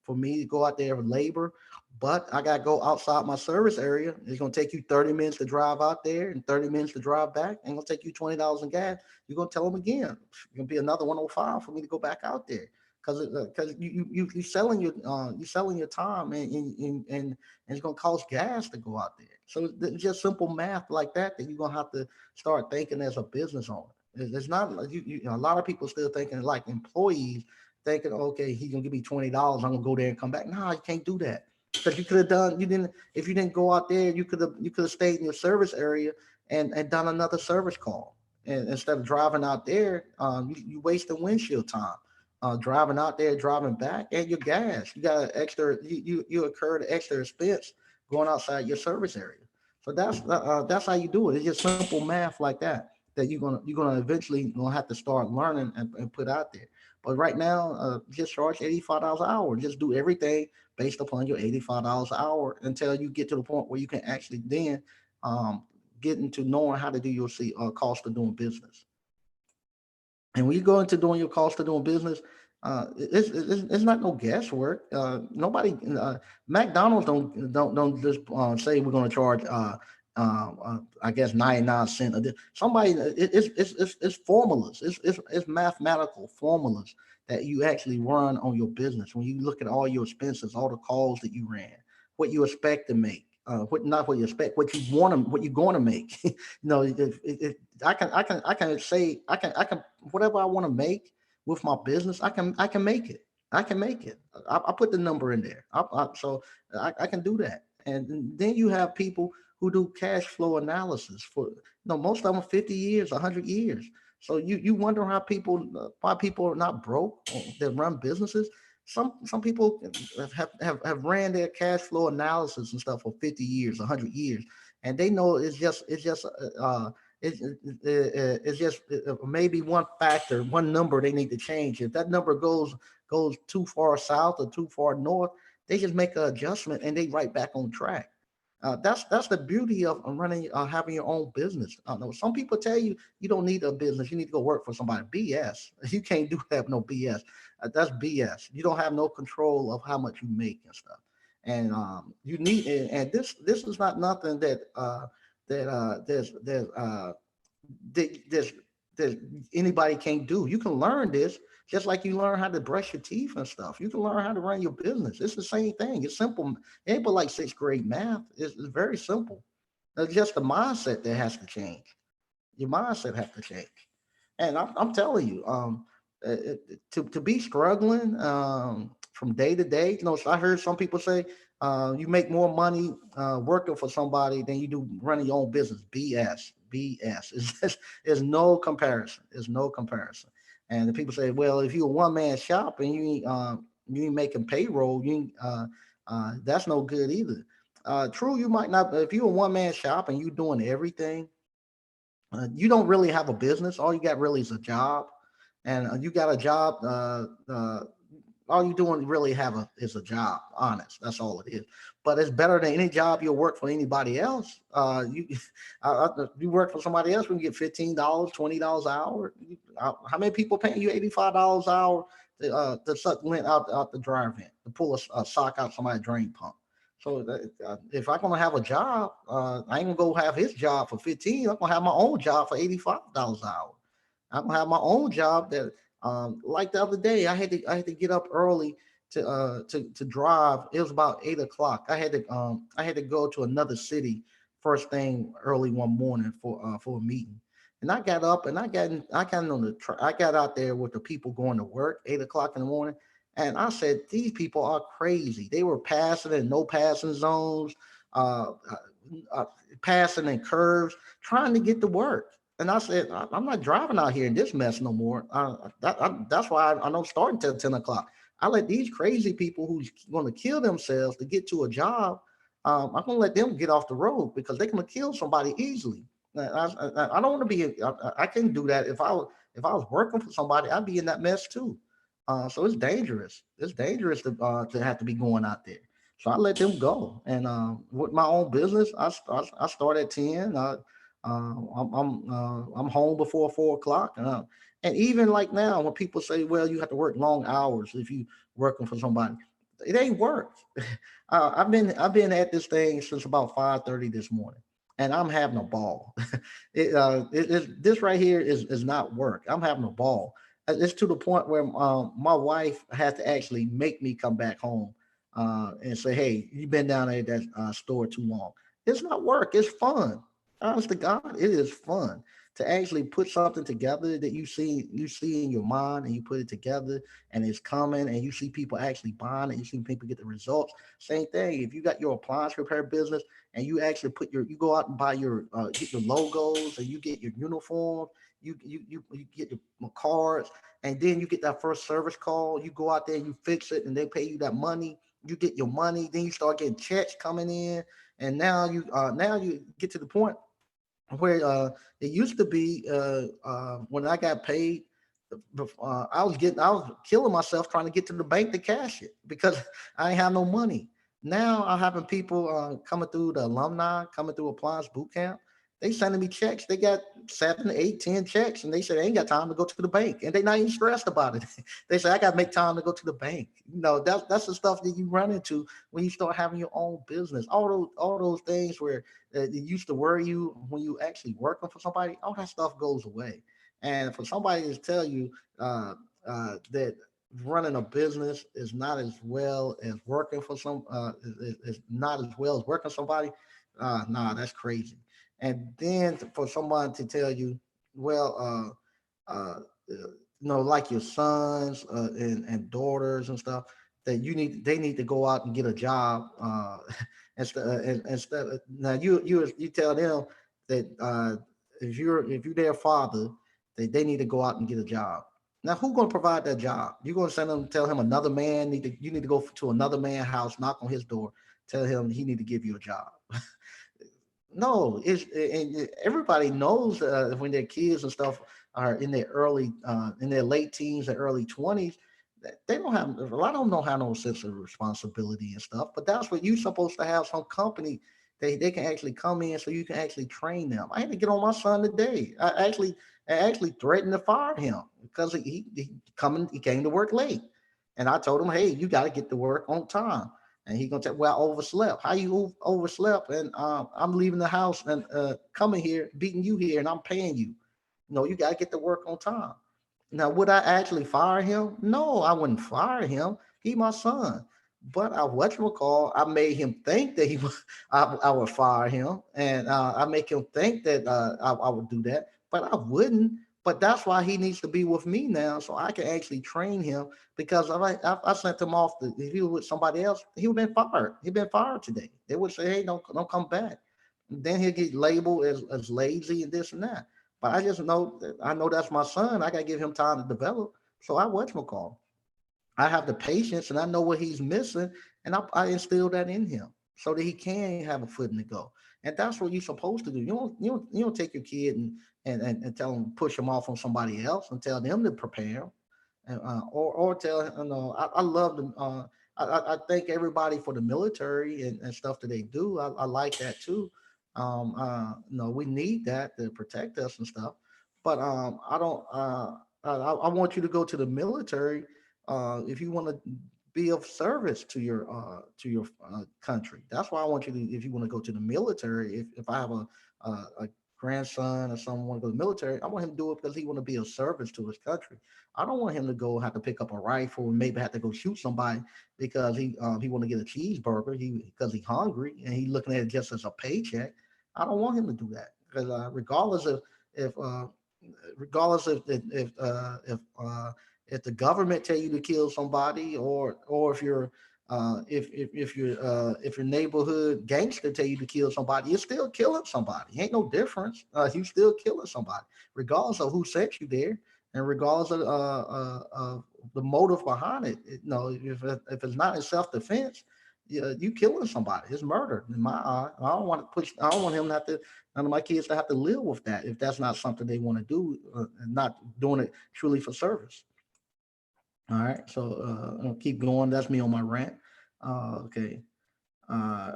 for me to go out there with labor, but I gotta go outside my service area. It's gonna take you 30 minutes to drive out there and 30 minutes to drive back. And it's gonna take you $20 in gas. You're gonna tell them again. It's gonna be another 105 for me to go back out there. Because you selling your time, and it's gonna cost gas to go out there. So it's just simple math like that that you're gonna have to start thinking as a business owner. It's not like a lot of people still thinking like employees, thinking, okay, he's gonna give me $20, I'm gonna go there and come back. No, you can't do that. Because you could have done you didn't if you didn't go out there, you could have stayed in your service area and done another service call. And instead of driving out there, you wasting windshield time. Driving out there, driving back, and your gas. You got an extra. You incurred extra expense going outside your service area. So that's how you do it. It's just simple math like that you're gonna eventually gonna have to start learning and put out there. But right now, just charge $85 an hour. Just do everything based upon your $85 an hour until you get to the point where you can actually then um, get into knowing how to do your cost of doing business. And when you go into doing your cost of doing business, it's not no guesswork. Nobody, McDonald's don't just say we're going to charge, I guess 99 cent. Somebody, it's formulas. It's mathematical formulas that you actually run on your business. When you look at all your expenses, all the calls that you ran, what you expect to make, what not what you expect, what you want to, what you're going to make. I can say I can whatever I want to make with my business, I can make it. I can make it. I put the number in there. So I can do that. And then you have people who do cash flow analysis for most of them 50 years, 100 years. So you wonder how people why people are not broke that run businesses. Some people have ran their cash flow analysis and stuff for 50 years, 100 years, and they know it's just maybe one factor, one number they need to change. If that number goes too far south or too far north, they just make an adjustment and they right back on track. That's the beauty of running, having your own business. I know some people tell you you don't need a business, you need to go work for somebody. BS. You can't do that. No BS. That's BS. You don't have no control of how much you make and stuff. And you need, and this is not nothing that there's anybody can't do. You can learn this just like you learn how to brush your teeth and stuff. You can learn how to run your business. It's the same thing. It's simple. It ain't but like sixth grade math. It's very simple. It's just the mindset that has to change. Your mindset has to change. And I'm telling you, to be struggling from day to day. So I heard some people say you make more money working for somebody than you do running your own business. BS, BS. It's just, there's no comparison. There's no comparison. And the people say, well, if you're a one man shop and you ain't making payroll, that's no good either. True, you might not. If you're a one man shop and you're doing everything, you don't really have a business. All you got really is a job, and you got a job. All you doing really is a job. Honest, that's all it is. But it's better than any job you'll work for anybody else. You work for somebody else, we can get $15, $20 an hour. How many people paying you $85 an hour to suck lint out the dryer vent, to pull a sock out somebody's drain pump? So if I'm gonna have a job, I ain't gonna go have his job for 15. I'm gonna have my own job for $85 an hour. I'm gonna have my own job that, like the other day, I had to get up early to drive. It was about 8 o'clock. I had to go to another city first thing early one morning for a meeting. And I got up and I got on I got out there with the people going to work 8 o'clock in the morning. And I said, these people are crazy. They were passing in no passing zones, uh, uh, uh, passing in curves, trying to get to work. And I said, I'm not driving out here in this mess no more. That's why I don't start until 10 o'clock. I let these crazy people who's going to kill themselves to get to a job. I'm going to let them get off the road because they're going to kill somebody easily. I don't want to be. I couldn't do that if I was working for somebody. I'd be in that mess too. So it's dangerous. It's dangerous to have to be going out there. So I let them go. And with my own business, I start at 10. I'm home before 4 o'clock. And even like now, when people say, "Well, you have to work long hours if you working for somebody," it ain't work. I've been at this thing since about 5:30 this morning, and I'm having a ball. This right here is not work. I'm having a ball. It's to the point where my wife has to actually make me come back home and say, "Hey, you've been down at that store too long." It's not work. It's fun. Honest to God, it is fun to actually put something together that you see in your mind, and you put it together, and it's coming, and you see people actually buying it. You see people get the results. Same thing. If you got your appliance repair business, and you actually you go out and buy your get your logos, and you get your uniforms, you get your cards, and then you get that first service call. You go out there and you fix it, and they pay you that money. You get your money, then you start getting checks coming in, and now you get to the point where it used to be when I got paid. I was killing myself trying to get to the bank to cash it because I ain't have no money. Now I'm having people coming through the alumni, coming through Appliance Boot Camp. They sending me checks. They got 7, 8, 10 checks, and they said they ain't got time to go to the bank, and they not even stressed about it. They say I got to make time to go to the bank. That's the stuff that you run into when you start having your own business. All those things where it used to worry you when you actually working for somebody, all that stuff goes away. And for somebody to tell you that running a business is not as well as working for is not as well as working for somebody, nah, that's crazy. And then for someone to tell you, well, like your sons and daughters and stuff, that they need to go out and get a job instead of, now you tell them that if you're their father, they need to go out and get a job. Now who's going to provide that job? You're going to send them, tell him another man you need to go to another man's house, knock on his door, tell him he need to give you a job. No, and everybody knows when their kids and stuff are in their late teens and early 20s, they don't have a lot of them don't have no sense of responsibility and stuff. But that's what you're supposed to have, some company they can actually come in so you can actually train them. I had to get on my son today. I actually threatened to fire him because he came to work late, and I told him, hey, you got to get to work on time. And he gonna tell, well, I overslept. How you overslept? And I'm leaving the house and coming here, beating you here, and I'm paying you. No, you gotta get to work on time. Now, would I actually fire him? No, I wouldn't fire him. He my son. But I whatchamacall, I made him think that I would fire him, and I make him think that I would do that, but I wouldn't. But that's why he needs to be with me now, so I can actually train him. Because I sent him off. If he was with somebody else, he would have been fired. He'd been fired today. They would say, "Hey, don't come back." And then he'll get labeled as lazy and this and that. But I just know that I know that's my son. I gotta give him time to develop. So I whatchamacall. I have the patience and I know what he's missing, and I instill that in him so that he can have a footing to go. And that's what you're supposed to do. You don't take your kid and tell him, push him off on somebody else and tell them to prepare, or tell I love them. I thank everybody for the military and stuff that they do. I like that too. We need that to protect us and stuff. But I don't. I want you to go to the military if you want to be of service to your country. That's why I want you to. If you want to go to the military, if I have a grandson or someone want to go to the military, I want him to do it because he want to be of service to his country. I don't want him to go have to pick up a rifle and maybe have to go shoot somebody because he want to get a cheeseburger. Because he's hungry and he looking at it just as a paycheck. I don't want him to do that because if uh, regardless if the government tell you to kill somebody, or if your neighborhood gangster tell you to kill somebody, you're still killing somebody. Ain't no difference. You still killing somebody, regardless of who sent you there, and regardless of the motive behind it. If it's not in self defense, you killing somebody. It's murder in my eye. I don't want him to have to. None of my kids to have to live with that if that's not something they want to do, and not doing it truly for service. All right, so I'll keep going. That's me on my rant. Okay. Uh,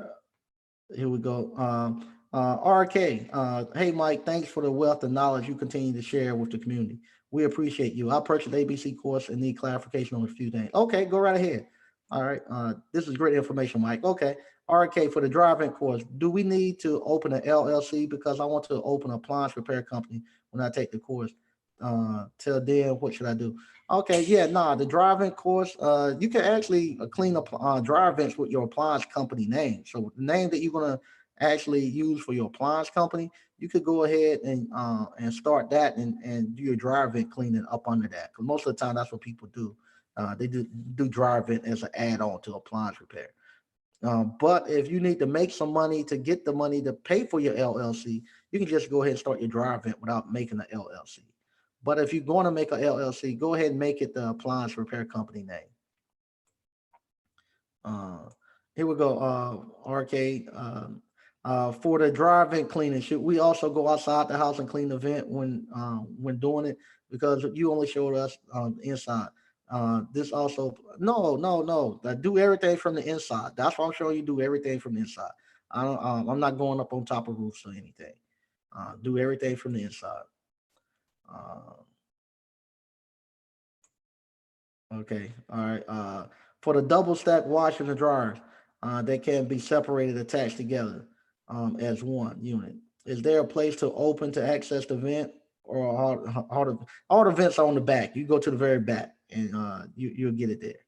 Here we go. RK, hey Mike, thanks for the wealth of knowledge you continue to share with the community. We appreciate you. I purchased ABC course and need clarification on a few things. Okay, go right ahead. All right. This is great information, Mike. Okay. RK, for the driving course, do we need to open an LLC because I want to open an appliance repair company when I take the course? Till then, what should I do? Okay, yeah, nah, the driving course, you can actually clean up drive vents with your appliance company name. So the name that you're gonna actually use for your appliance company, you could go ahead and start that and do your drive vent cleaning up under that. Because most of the time, that's what people do. They do drive vent as an add-on to appliance repair. But if you need to make some money to get the money to pay for your LLC, you can just go ahead and start your drive vent without making an LLC. But if you're going to make a LLC, go ahead and make it the appliance repair company name. Uh, Here we go. Arcade. For the drive vent cleaning, should we also go outside the house and clean the vent when doing it? Because you only showed us inside. This also no. Do everything from the inside. That's what I'm showing you. Do everything from the inside. I'm not going up on top of roofs or anything. Do everything from the inside. Uh, Okay. All right. For the double stack washers and dryers, they can be separated, attached together as one unit. Is there a place to open to access the vent, or all the vents are on the back? You go to the very back, and you'll get it there.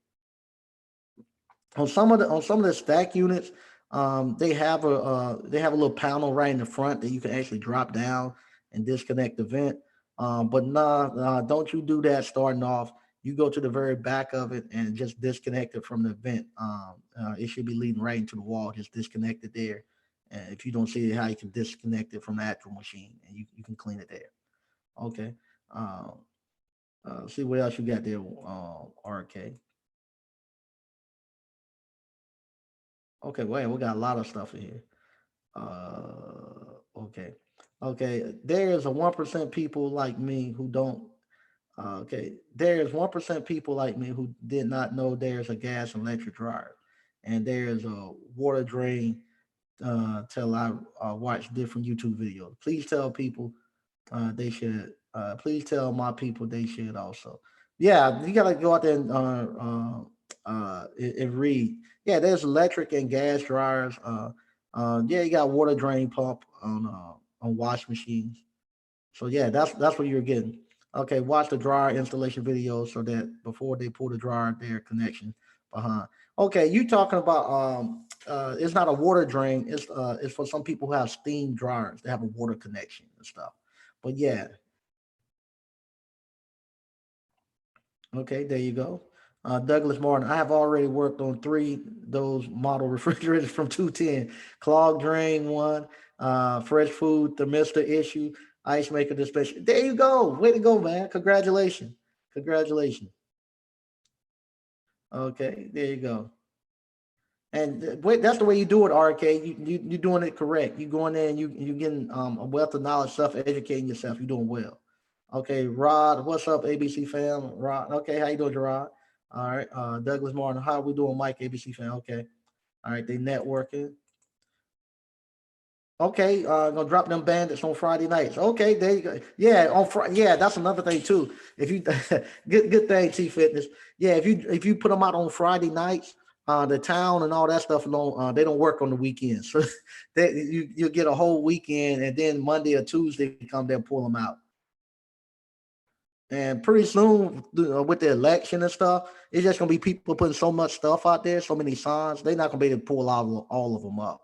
On some of the stack units, they have a little panel right in the front that you can actually drop down and disconnect the vent. But nah, don't you do that starting off. You go to the very back of it and just disconnect it from the vent. It should be leading right into the wall. Just disconnect it there. And if you don't see how you can disconnect it from the actual machine, and you can clean it there. Okay. Um, see what else you got there, RK. Okay, wait, we got a lot of stuff in here. Okay. Okay. There's a 1% people like me who don't. Okay. There's 1% people like me who did not know there's a gas and electric dryer. And there's a water drain till I watch different YouTube videos. Please tell people they should. Please tell my people they should also. Yeah, you gotta go out there and read. Yeah, there's electric and gas dryers. Yeah, you got water drain pump on wash machines. So yeah, that's what you're getting. Okay, watch the dryer installation video so that before they pull the dryer, their connection behind. Okay, you talking about it's not a water drain. It's for some people who have steam dryers. They have a water connection and stuff. But yeah, okay, there you go. Douglas Martin, I have already worked on three those model refrigerators from 210. Clog drain one, fresh food, thermistor issue, ice maker dispenser. There you go. Way to go, man. Congratulations. Congratulations. Okay, there you go. And wait, that's the way you do it, RK. You're doing it correct. You going there and you getting a wealth of knowledge, self educating yourself. You're doing well. Okay, Rod, what's up, ABC fam? Rod, okay, how you doing, Gerard? All right, Douglas Martin, how we doing, Mike, ABC fam? Okay, all right, they networking. Okay, gonna drop them bandits on Friday nights. Okay, there you go. Yeah, on Friday. Yeah, that's another thing too. If you good thing, T Fitness. Yeah, if you put them out on Friday nights, the town and all that stuff alone, they don't work on the weekends. So you get a whole weekend, and then Monday or Tuesday come there and pull them out. And pretty soon, with the election and stuff, it's just gonna be people putting so much stuff out there, so many signs. They're not gonna be able to pull all of them up.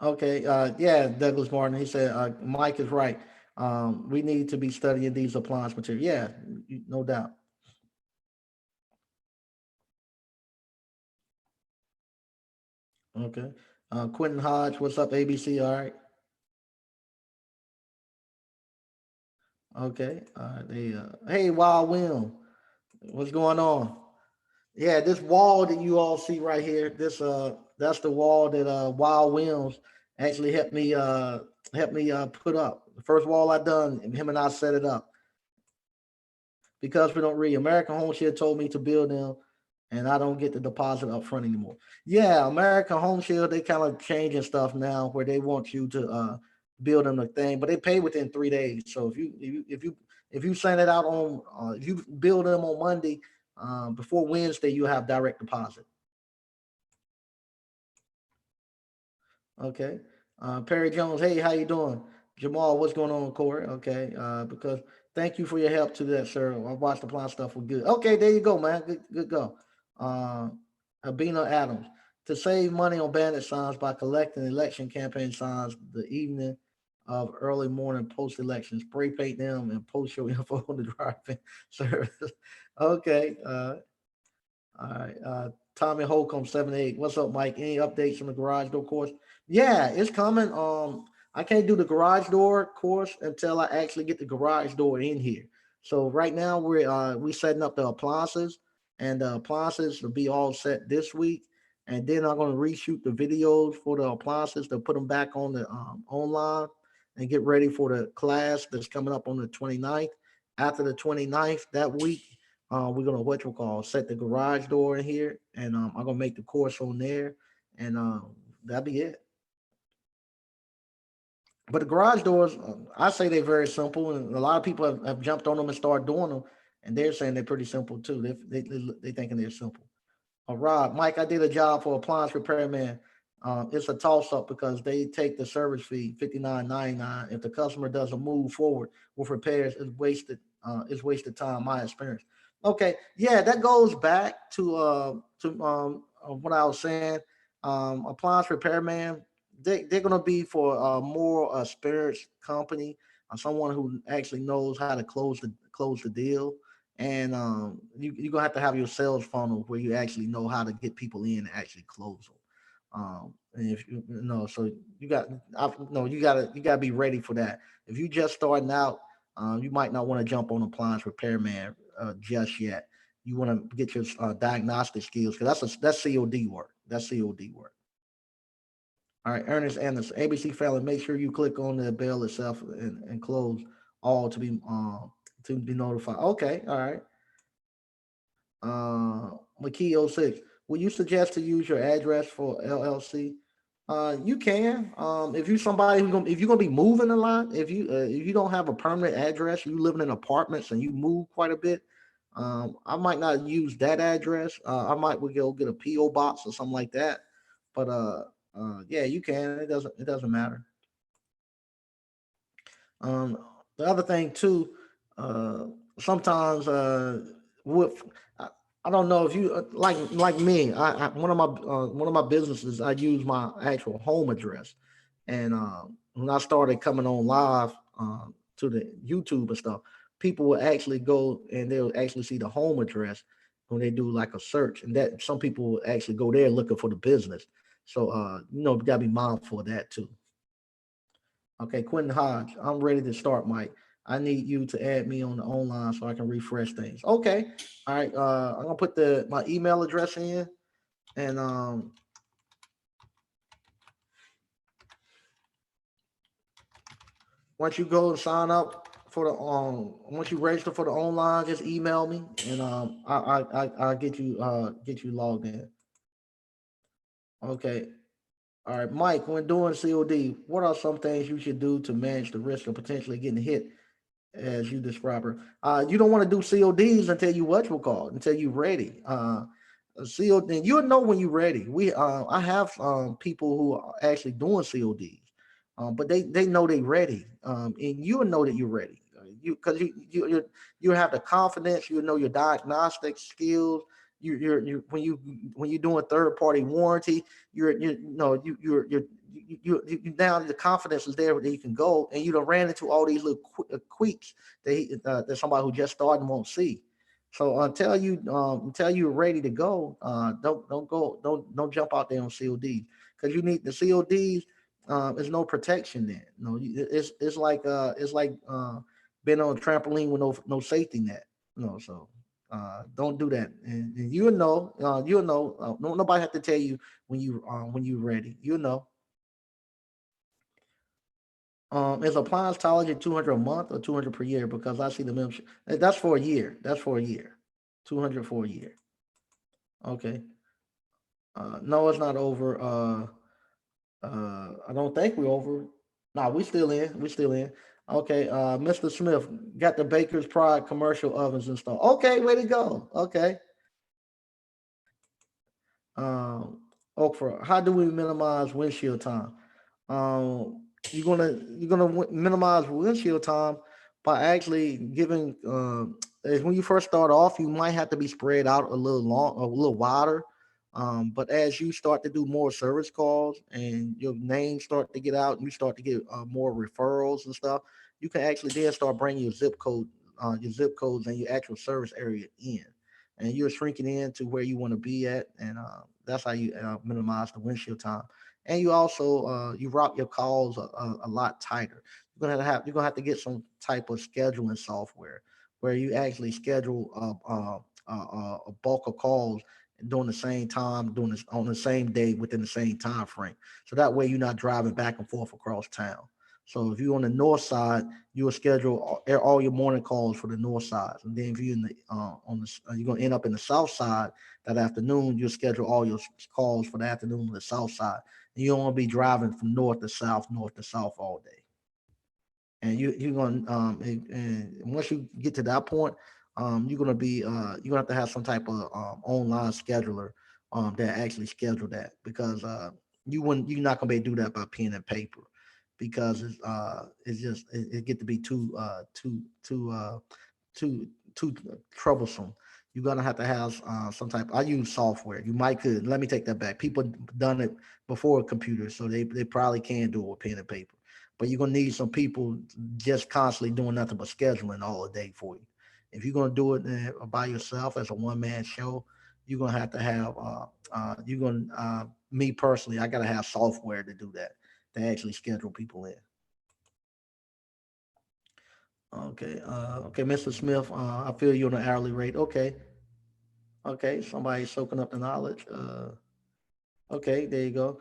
Okay, yeah, Douglas Martin. He said Mike is right. We need to be studying these appliance material. Yeah, no doubt. Okay. Quentin Hodge, what's up, ABC? All right. Okay. Hey, Wild Will, what's going on? Yeah, this wall that you all see right here, that's the wall that Wild Wilms actually helped me put up. The first wall I done, and him and I set it up because we don't read. American Home Shield told me to build them, and I don't get the deposit up front anymore. Yeah, American Home Shield, they kind of changing stuff now where they want you to build them the thing, but they pay within 3 days. So if you send it out on if you build them on Monday, before Wednesday you have direct deposit. Okay. Perry Jones, hey, how you doing? Jamal, what's going on, Corey? Okay. Because thank you for your help to that, sir. I watched the plan stuff was good. Okay, there you go, man. Good go. Uh, Abina Adams. To save money on bandit signs by collecting election campaign signs the evening of early morning post election, spray paint them and post your info on the driving service. Okay. All right. Tommy Holcomb 78. What's up, Mike? Any updates from the garage door course? Yeah, it's coming. I can't do the garage door course until I actually get the garage door in here. So right now we setting up the appliances, and the appliances will be all set this week. And then I'm gonna reshoot the videos for the appliances to put them back on the online and get ready for the class that's coming up on the 29th. After the 29th that week, we're gonna what you call set the garage door in here, and I'm gonna make the course on there, and that'll be it. But the garage doors, I say they're very simple, and a lot of people have jumped on them and started doing them, and they're saying they're pretty simple too. They thinking they're simple. Rob, Mike, I did a job for appliance repairman. It's a toss up because they take the service fee $59.99. If the customer doesn't move forward with repairs, it's wasted. It's wasted time. My experience. Okay, yeah, that goes back to what I was saying. Appliance repairman, they're gonna be for more experienced company, someone who actually knows how to close the deal, and you're gonna have to have your sales funnel where you actually know how to get people in and actually close them. And if you know, so you got, no, you gotta be ready for that. If you just starting out, you might not want to jump on appliance repairman just yet. You want to get your diagnostic skills because that's COD work. That's COD work. All right, Ernest Anderson, ABC family. Make sure you click on the bell itself and close all to be notified. Okay, all right. McKee 06. Will you suggest to use your address for LLC? You can. If you somebody if you're gonna be moving a lot, if you don't have a permanent address, you living in apartments and you move quite a bit, I might not use that address. I might would go get a PO box or something like that. But yeah, you can. It doesn't matter. Um, the other thing too, uh, sometimes with I, I don't know if you like me. One of my businesses. I use my actual home address, and when I started coming on live to the YouTube and stuff, people will actually go and they'll actually see the home address when they do like a search, and that some people will actually go there looking for the business. So you gotta be mindful of that too. Okay, Quentin Hodge, I'm ready to start, Mike. I need you to add me on the online so I can refresh things. Okay. All right. I'm gonna put the my email address in, and once you go and sign up for the once you register for the online, just email me, and I'll get you logged in. Okay. All right, Mike. When doing COD, what are some things you should do to manage the risk of potentially getting hit as you describe her? You don't want to do CODs until you what will call until you're ready. COD, you'll know when you're ready. I have people who are actually doing CODs, but they know they're ready, and you'll know that you're ready. Because you have the confidence. You know your diagnostic skills. You when you're doing third party warranty, you now the confidence is there that you can go, and you don't ran into all these little tweaks that somebody who just started won't see. So until you're ready to go, don't jump out there on COD because you need the CODs. There's no protection there. No, it's like been on a trampoline with no safety net. So don't do that. And you'll know. No, nobody have to tell you when you're ready. You know. Is appliance charging 200 a month or 200 per year? Because I see the membership. That's for a year. That's for a year. 200 for a year. Okay. No, it's not over. I don't think we're over. Nah, we still in. We still in. Okay. Mr. Smith got the Baker's Pride commercial ovens installed. Okay, way to go. Okay. Um, Okra, how do we minimize windshield time? You're gonna minimize windshield time by actually giving. When you first start off, you might have to be spread out a little wider. But as you start to do more service calls and your name start to get out, and you start to get more referrals and stuff, you can actually then start bringing your zip codes and your actual service area in, and you're shrinking in to where you want to be at, and that's how you minimize the windshield time. And you also you route your calls a lot tighter. You're gonna have to get some type of scheduling software where you actually schedule a bulk of calls during the same time, doing this on the same day within the same time frame. So that way you're not driving back and forth across town. So if you're on the north side, you will schedule all your morning calls for the north side, and then if you're in the you're gonna end up in the south side that afternoon. You'll schedule all your calls for the afternoon on the south side, and you don't want to be driving from north to south all day. And you're gonna and once you get to that point, you're gonna have to have some type of online scheduler that actually schedule that, because you're not gonna be able to do that by pen and paper, because it get to be too troublesome. You're gonna have to have some type. I use software. You might could Let me take that back. People done it before computers, so they probably can do it with pen and paper. But you're gonna need some people just constantly doing nothing but scheduling all day for you. If you're gonna do it by yourself as a one man show, you're gonna have to have. You're gonna Me personally, I gotta have software to do that, to actually schedule people in. Okay, Mr. Smith. I feel you on the hourly rate. Okay, somebody soaking up the knowledge. Okay, there you go.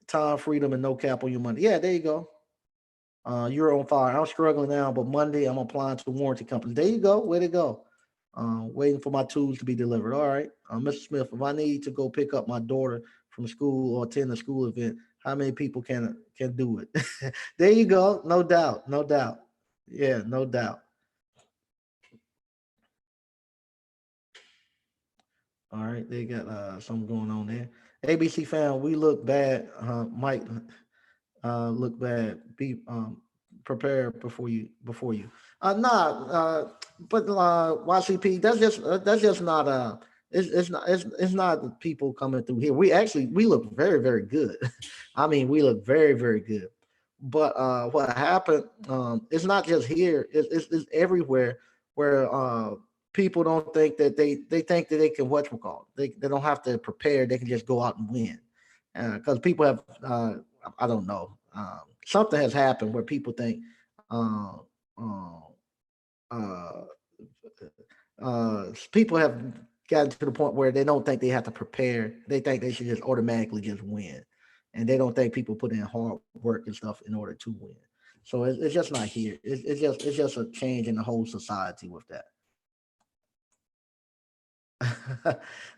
Time, freedom, and no cap on your money. Yeah, there you go. You're on fire. I'm struggling now, but Monday I'm applying to warranty company. There you go. Way to go. Waiting for my tools to be delivered. All right, Mr. Smith. If I need to go pick up my daughter from school or attend a school event, how many people can do it? There you go. No doubt. No doubt. Yeah, no doubt. All right, they got something going on there. ABC fan, we look bad. Mike, look bad. Be prepared before you. Nah, but YCP, that's just not it's not the people coming through here. We look very very good. I mean, we look very very good. But what happened? It's not just here. It's everywhere where people don't think that they think that they can what we call. They don't have to prepare. They can just go out and win, because people have I don't know. Something has happened where people think uh, uh, people have gotten to the point where they don't think they have to prepare. They think they should just automatically just win, and they don't think people put in hard work and stuff in order to win. So it's just not here. It's just a change in the whole society with that.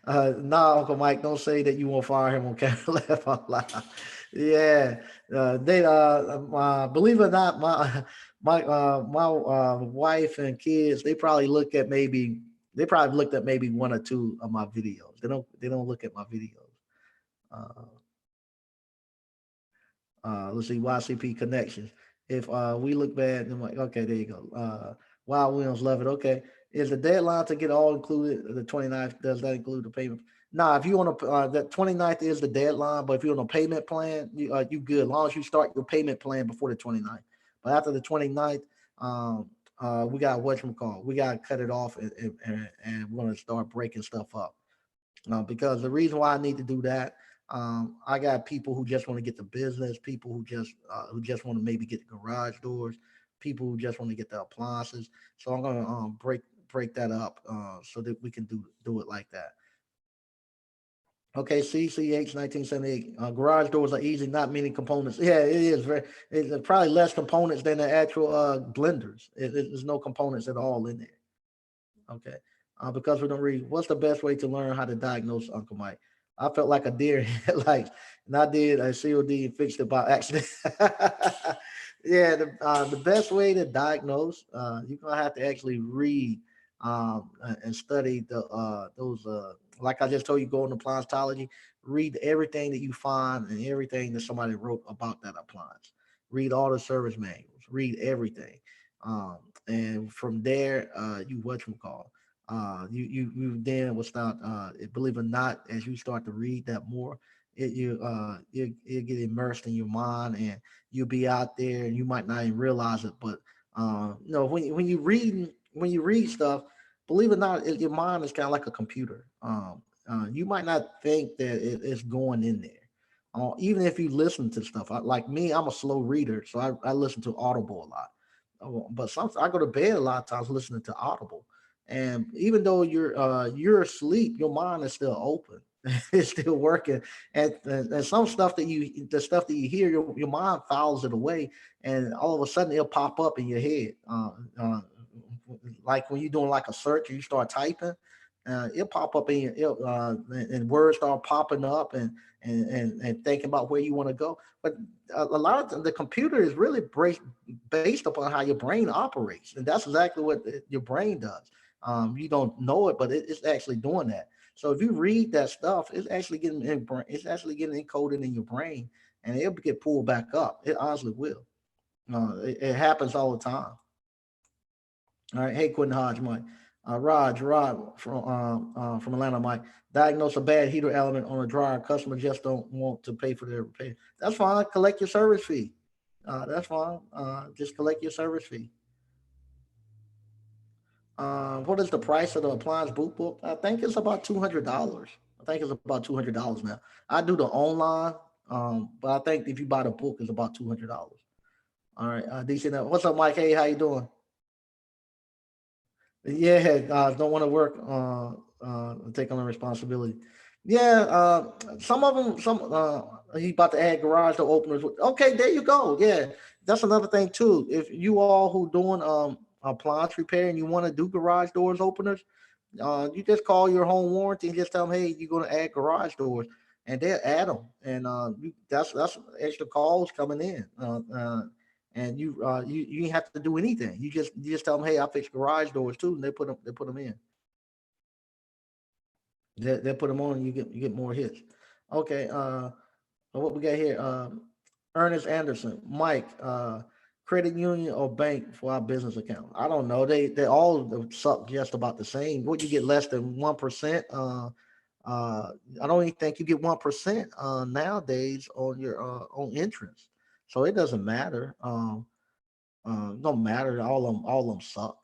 Nah, Uncle Mike, don't say that you won't fire him on camera. Laugh out loud. Yeah, they believe it or not, my wife and kids, they probably looked at maybe one or two of my videos. They don't look at my videos. Uh, let's see, YCP connections. If we look bad, then like, okay, there you go. Wild Williams love it. Okay. Is the deadline to get all included the 29th? Does that include the payment? Nah, if you want to, that 29th is the deadline, but if you're on a payment plan, you good. As long as you start your payment plan before the 29th. But after the 29th, we got whatchamacallit. We got to cut it off, and we're going to start breaking stuff up. Because the reason why I need to do that, I got people who just want to get the business, people who just want to maybe get the garage doors. people who just want to get the appliances. So I'm gonna break that up so that we can do it like that. Okay, CCH 1978. Garage doors are easy, not many components. Yeah, it is very. It's probably less components than the actual blenders. There's no components at all in there. Okay. Because we don't read, what's the best way to learn how to diagnose Uncle Mike? I felt like a deer in headlights, and I did a COD and fixed it by accident. Yeah, the best way to diagnose, you're gonna have to actually read and study those like I just told you, go on appliancetology, read everything that you find and everything that somebody wrote about that appliance. Read all the service manuals, read everything. Um, and from there, you what you call you then will start believe it or not, as you start to read that more, you get immersed in your mind, and you'll be out there and you might not even realize it, but when you read stuff, believe it or not, your mind is kind of like a computer. You might not think that it's going in there. Even if you listen to stuff, like me, I'm a slow reader, so I listen to Audible a lot. But some I go to bed a lot of times listening to Audible, and even though you're asleep, your mind is still open. It's still working, and some stuff the stuff that you hear, your mind files it away, and all of a sudden it'll pop up in your head. Like when you're doing like a search and you start typing, it'll pop up in your and words start popping up, and thinking about where you want to go. But a lot of the computer is really based upon how your brain operates, and that's exactly what your brain does. You don't know it, but it's actually doing that. So if you read that stuff, it's actually getting encoded in your brain, and it'll get pulled back up. It honestly will. It happens all the time. All right. Hey, Quentin Hodge, Mike. Rod from Atlanta, Mike. Diagnose a bad heater element on a dryer. Customer just don't want to pay for their repair. That's fine. Collect your service fee. That's fine. Just collect your service fee. What is the price of the appliance boot book? I think it's about $200. I think it's about $200 now. I do the online, but I think if you buy the book, it's about $200. All right, DC. What's up, Mike? Hey, how you doing? Yeah, don't want to work take on the responsibility. Yeah, some of them, he about to add garage door openers. Okay, there you go. Yeah, that's another thing too. If you all who doing appliance repair and you want to do garage doors openers, you just call your home warranty and just tell them, hey, you're going to add garage doors, and they'll add them. And that's extra calls coming in. And you ain't have to do anything. You just tell them, hey, I fix garage doors too, and they put them in. They put them on, and you get more hits. Okay. What we got here? Ernest Anderson, Mike. Credit union or bank for our business account? I don't know. They all suck just about the same. What you get less than 1%? I don't even think you get 1% nowadays on your on entrance. So it doesn't matter. Don't matter. All of them suck.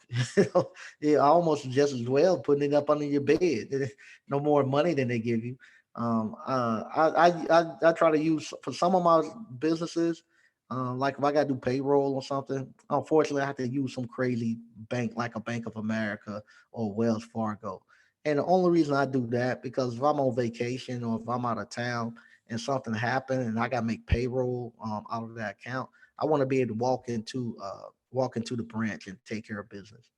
Yeah, almost just as well putting it up under your bed. No more money than they give you. I try to use for some of my businesses. Like if I gotta do payroll or something, unfortunately I have to use some crazy bank like a Bank of America or Wells Fargo. And the only reason I do that because if I'm on vacation or if I'm out of town and something happened and I gotta make payroll out of that account, I want to be able to walk into the branch and take care of business,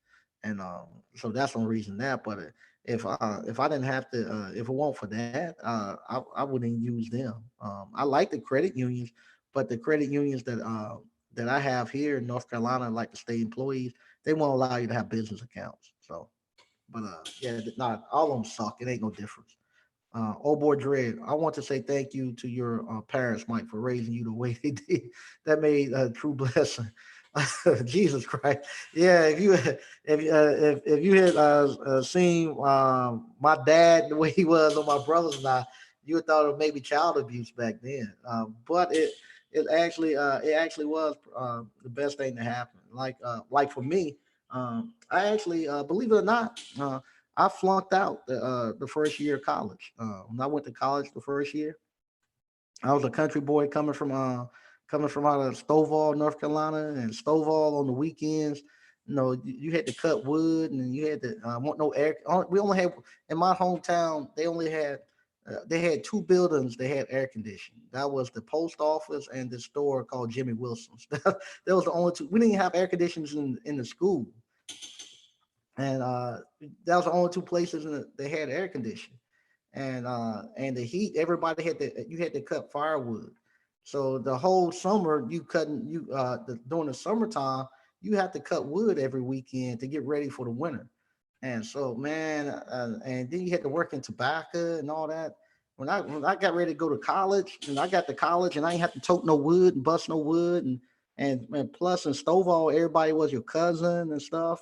and so that's one reason that. But if I didn't have to, if it weren't for that, I wouldn't use them. I like the credit unions, but the credit unions that I have here in North Carolina, like the state employees, they won't allow you to have business accounts. So, but yeah, not all of them suck. It ain't no difference. Oh boy, Dread, I want to say thank you to your parents, Mike, for raising you the way they did. That made a true blessing. Jesus Christ. Yeah, if you had seen my dad the way he was on my brothers and I, you would thought it maybe child abuse back then. But it actually was the best thing to happen. Like for me, I actually believe it or not. I flunked out the first year of college. When I went to college the first year, I was a country boy coming from coming from out of Stovall, North Carolina, and Stovall on the weekends. You had to cut wood, and you had to want no air. We only had in my hometown. They had two buildings. They had air conditioning. That was the post office and the store called Jimmy Wilson's. That was the only two. We didn't have air conditioners in the school, and that was the only two places they had air conditioning. And the heat, everybody had to you had to cut firewood. So the whole summer you couldn't you during the summertime you had to cut wood every weekend to get ready for the winter. And so man, and then you had to work in tobacco and all that. When I got ready to go to college, and I got to college, and I ain't have to tote no wood and bust no wood, and plus in Stovall, everybody was your cousin and stuff,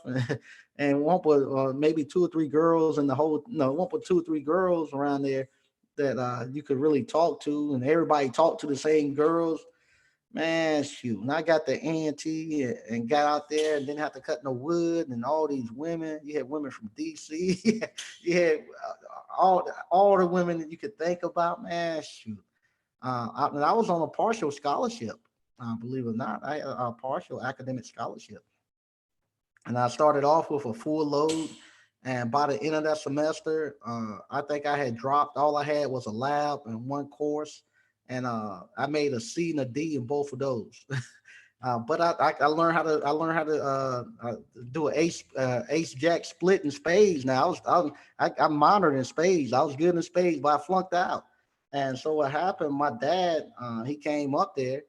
and one put maybe two or three girls in the whole no one put two or three girls around there that you could really talk to, and everybody talked to the same girls. Man, shoot, and I got the auntie and got out there and didn't have to cut no wood, and all these women. You had women from DC. You had all the women that you could think about. Man, shoot. And I was on a partial scholarship. Believe it or not, I had a partial academic scholarship, and I started off with a full load. And by the end of that semester, I think I had dropped. All I had was a lab and one course, and I made a C and a D in both of those. But I learned how to do an ace jack split in spades. Now I minored in spades. I was good in spades, but I flunked out. And so what happened? My dad he came up there,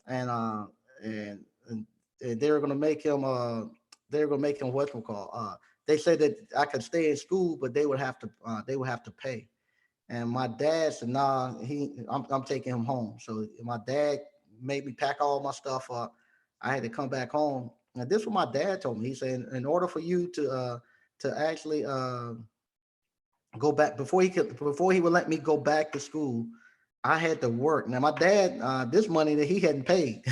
and and they were gonna make him what's called. They said that I could stay in school, but they would have to pay. And my dad said, "Nah, I'm taking him home." So my dad made me pack all my stuff up. I had to come back home. And this is what my dad told me. He said, "In order for you to actually go back before he would let me go back to school, I had to work." Now my dad, this money that he hadn't paid,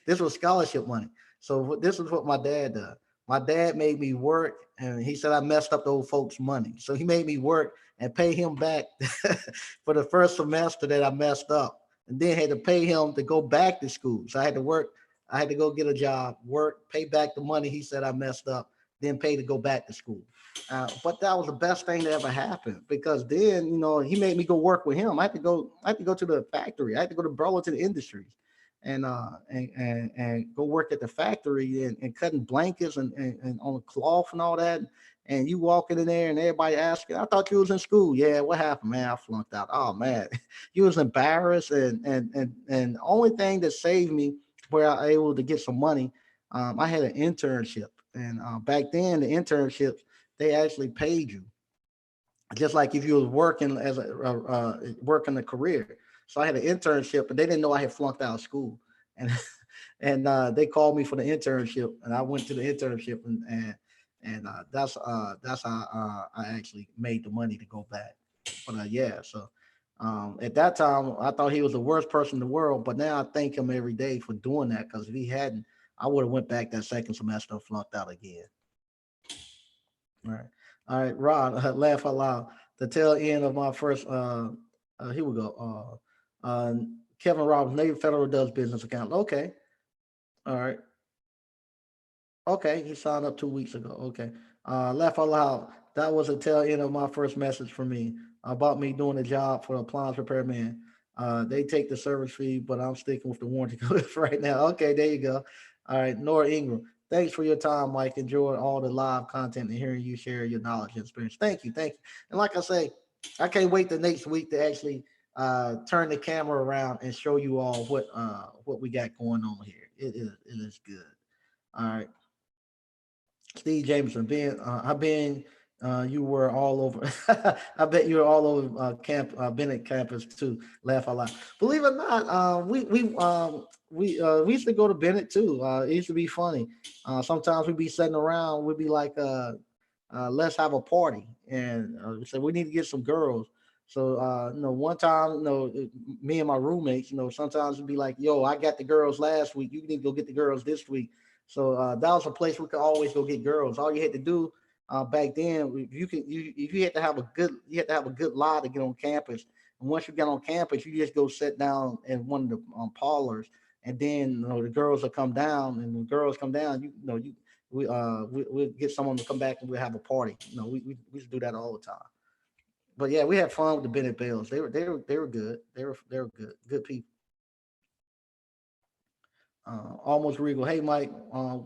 this was scholarship money. So this is what my dad did. My dad made me work, and he said I messed up the old folks' money. So he made me work and pay him back for the first semester that I messed up, and then had to pay him to go back to school. So I had to work. I had to go get a job, work, pay back the money he said I messed up, then pay to go back to school. But that was the best thing that ever happened, because then he made me go work with him. I had to go to the factory. I had to go to Burlington Industries, and go work at the factory, and cutting blankets and on the cloth and all that. And you walking in there and everybody asking, "I thought you was in school." "Yeah, what happened, man? I flunked out." "Oh man," you was embarrassed, and the only thing that saved me where I was able to get some money. I had an internship, and back then the internships they actually paid you just like if you was working as working a career. So I had an internship, but they didn't know I had flunked out of school, and and they called me for the internship, and I went to the internship, and that's how I actually made the money to go back. But yeah, so at that time I thought he was the worst person in the world, but now I thank him every day for doing that, because if he hadn't, I would have went back that second semester and flunked out again. All right. All right, Rod, laugh out loud. The tail end of my first here we go. Kevin Roberts, Navy Federal does business account. Okay. All right. Okay, he signed up 2 weeks ago. Okay. Laugh out loud. That was the tail end of my first message for me about me doing a job for the appliance repairman. They take the service fee, but I'm sticking with the warranty code for right now. Okay, there you go. All right, Nora Ingram. Thanks for your time, Mike. Enjoyed all the live content and hearing you share your knowledge and experience. Thank you, thank you. And like I say, I can't wait the next week to actually turn the camera around and show you all what we got going on here. It is good. All right. Steve Jameson, I've been, you were all over. I bet you were all over Bennett campus too. Laugh a lot. Believe it or not, we used to go to Bennett too. It used to be funny. Sometimes we'd be sitting around. We'd be like, let's have a party, and we said we need to get some girls. So one time, me and my roommates, sometimes it'd be like, "Yo, I got the girls last week. You need to go get the girls this week." So that was a place we could always go get girls. All you had to do back then, you had to have a good lie to get on campus. And once you get on campus, you just go sit down in one of the parlors, and then the girls will come down, and when girls come down, we'll get someone to come back and we'll have a party. We used to do that all the time. But yeah, we had fun with the Bennett Bells. They were good. They were good people. Almost Regal. Hey Mike,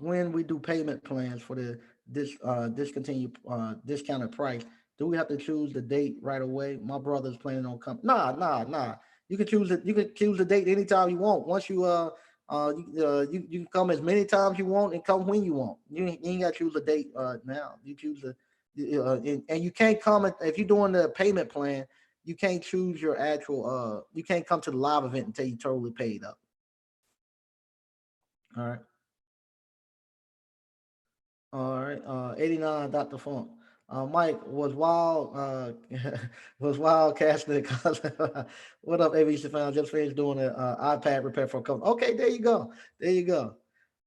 when we do payment plans for the discontinued discounted price, do we have to choose the date right away? My brother's planning on coming. Nah. You can choose it. You can choose the date anytime you want. Once you can come as many times you want and come when you want. You ain't got to choose a date now. You choose and you can't come if you're doing the payment plan. You can't choose your actual. You can't come to the live event until you totally paid up. All right. All right, 89, Dr. Funk. Mike was wild, was wild casting the What up, ABC fans? Just finished doing an iPad repair for a couple. Okay, there you go. There you go.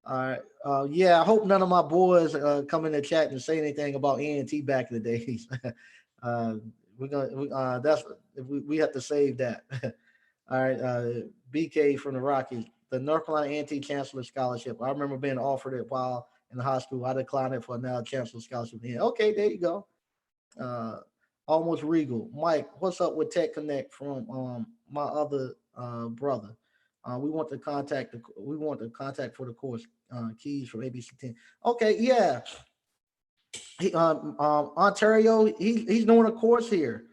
All right. Yeah, I hope none of my boys come in the chat and say anything about ENT back in the days. uh, that's we have to save that. All right. BK from the Rockies, the North Carolina Anti-Chancellor Scholarship. I remember being offered it while in the high school. I declined it for now Chancellor Scholarship. Yeah, okay, there you go. Uh, Almost Regal. Mike, what's up with Tech Connect from my other brother? We want the contact for the course keys from ABC 10. Okay, yeah. Ontario, he's doing a course here.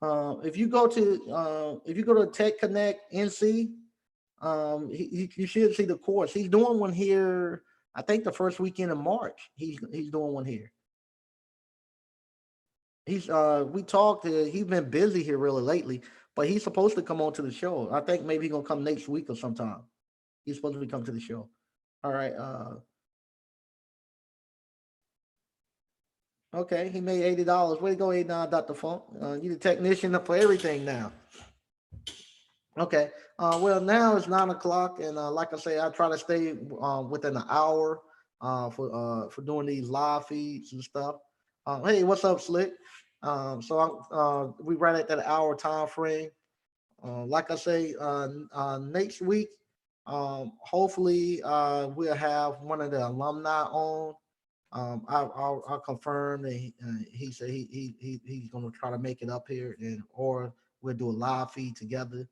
If you go to Tech Connect NC, you should see the course. He's doing one here. I think the first weekend of March. He's doing one here. He's we talked. He's been busy here really lately, but he's supposed to come on to the show. I think maybe he's gonna come next week or sometime. He's supposed to be coming to the show. All right. Okay. He made $80. Way to go, 89, Dr. Funk. You the technician for everything now. Okay. Well, now it's 9 o'clock, and like I say, I try to stay within an hour for doing these live feeds and stuff. Hey, what's up, Slick? We right at that hour time frame. Like I say, next week, hopefully, we'll have one of the alumni on. I'll confirm that he said he's going to try to make it up here, and or we'll do a live feed together.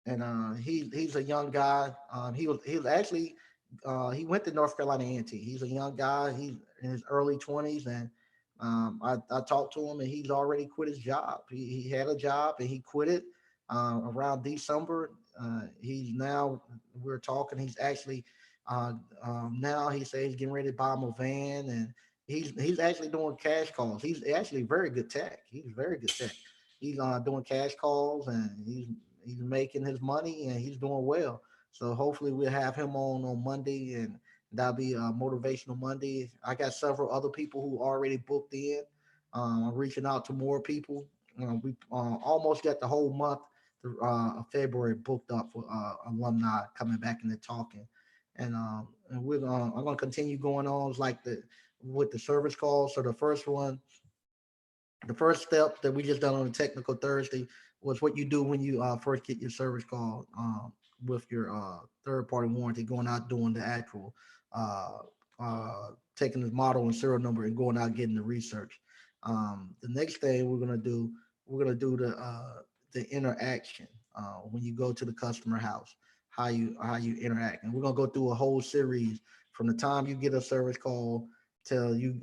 And he's a young guy. He was actually he went to North Carolina A&T. He's a young guy. He's in his early 20s, and I talked to him, and he's already quit his job. He had a job and he quit it around December. He's now we're talking. He's actually now he says he's getting ready to buy him a van, and he's actually doing cash calls. He's actually very good tech. He's very good tech. He's doing cash calls, and he's making his money, and he's doing well. So hopefully we'll have him on Monday, and that'll be a motivational Monday. I got several other people who already booked in. I'm reaching out to more people. We almost got the whole month of February booked up for alumni coming back and talking, and I'm gonna continue going on like the with the service calls. So the first step that we just done on the technical Thursday was what you do when you first get your service call with your third party warranty, going out doing the actual uh, taking the model and serial number and going out getting the research. The next thing we're gonna do the interaction when you go to the customer house, how you interact, and we're gonna go through a whole series from the time you get a service call till you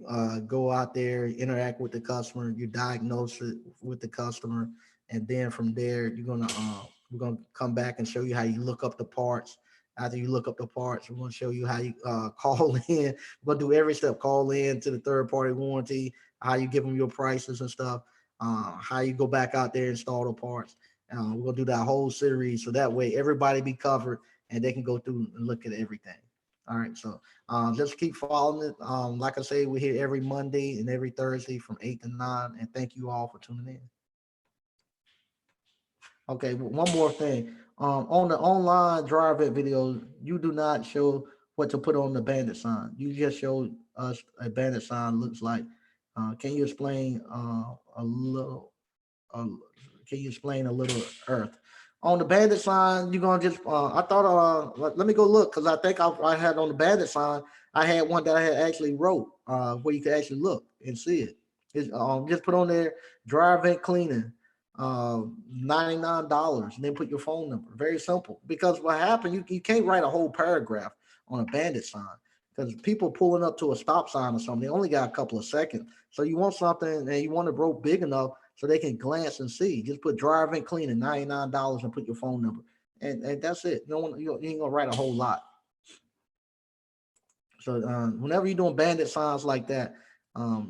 go out there, interact with the customer, you diagnose it with the customer, and then from there we're gonna come back and show you how you look up the parts. After you look up the parts, we're gonna show you how you call in. We're gonna do every step. Call in to the third party warranty, how you give them your prices and stuff, how you go back out there and install the parts. We're gonna do that whole series so that way everybody be covered and they can go through and look at everything. All right, so just keep following it. Like I say, we're here every Monday and every Thursday from 8 to 9. And thank you all for tuning in. Okay, one more thing. On the online drive it videos, you do not show what to put on the bandit sign. You just show us a bandit sign looks like. Can you explain a little? Uh, can you explain a little Earth? On the bandit sign, you're gonna just. I thought. Let me go look because I think I had on the bandit sign. I had one that I had actually wrote. Where you could actually look and see it. It's, just put on there dry vent cleaning, $99, and then put your phone number. Very simple. Because what happened, you can't write a whole paragraph on a bandit sign because people pulling up to a stop sign or something. They only got a couple of seconds. So you want something and you want it broke big enough so they can glance and see. Just put drive and cleaning, $99, and put your phone number. And that's it. No one you ain't gonna write a whole lot. So whenever you're doing bandit signs like that,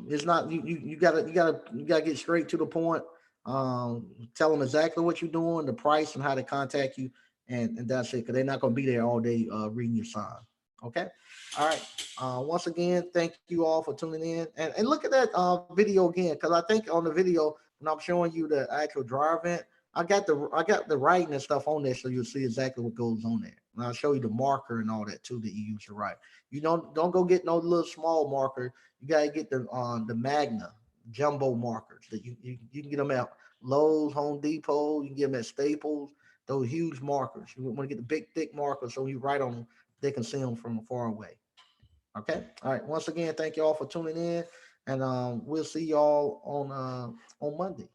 it's not you gotta get straight to the point. Tell them exactly what you're doing, the price, and how to contact you, and that's it. Because they're not gonna be there all day reading your sign. Okay. All right. Once again, thank you all for tuning in, and look at that video again, because I think on the video when I'm showing you the actual drive in, I got the writing and stuff on there, so you'll see exactly what goes on there. And I'll show you the marker and all that too that you use to write. You don't go get no little small marker. You gotta get the Magna jumbo markers that you can get them at Lowe's, Home Depot. You can get them at Staples. Those huge markers. You want to get the big thick markers so when you write on them, they can see them from far away. Okay. All right. Once again, thank you all for tuning in, and we'll see y'all on Monday.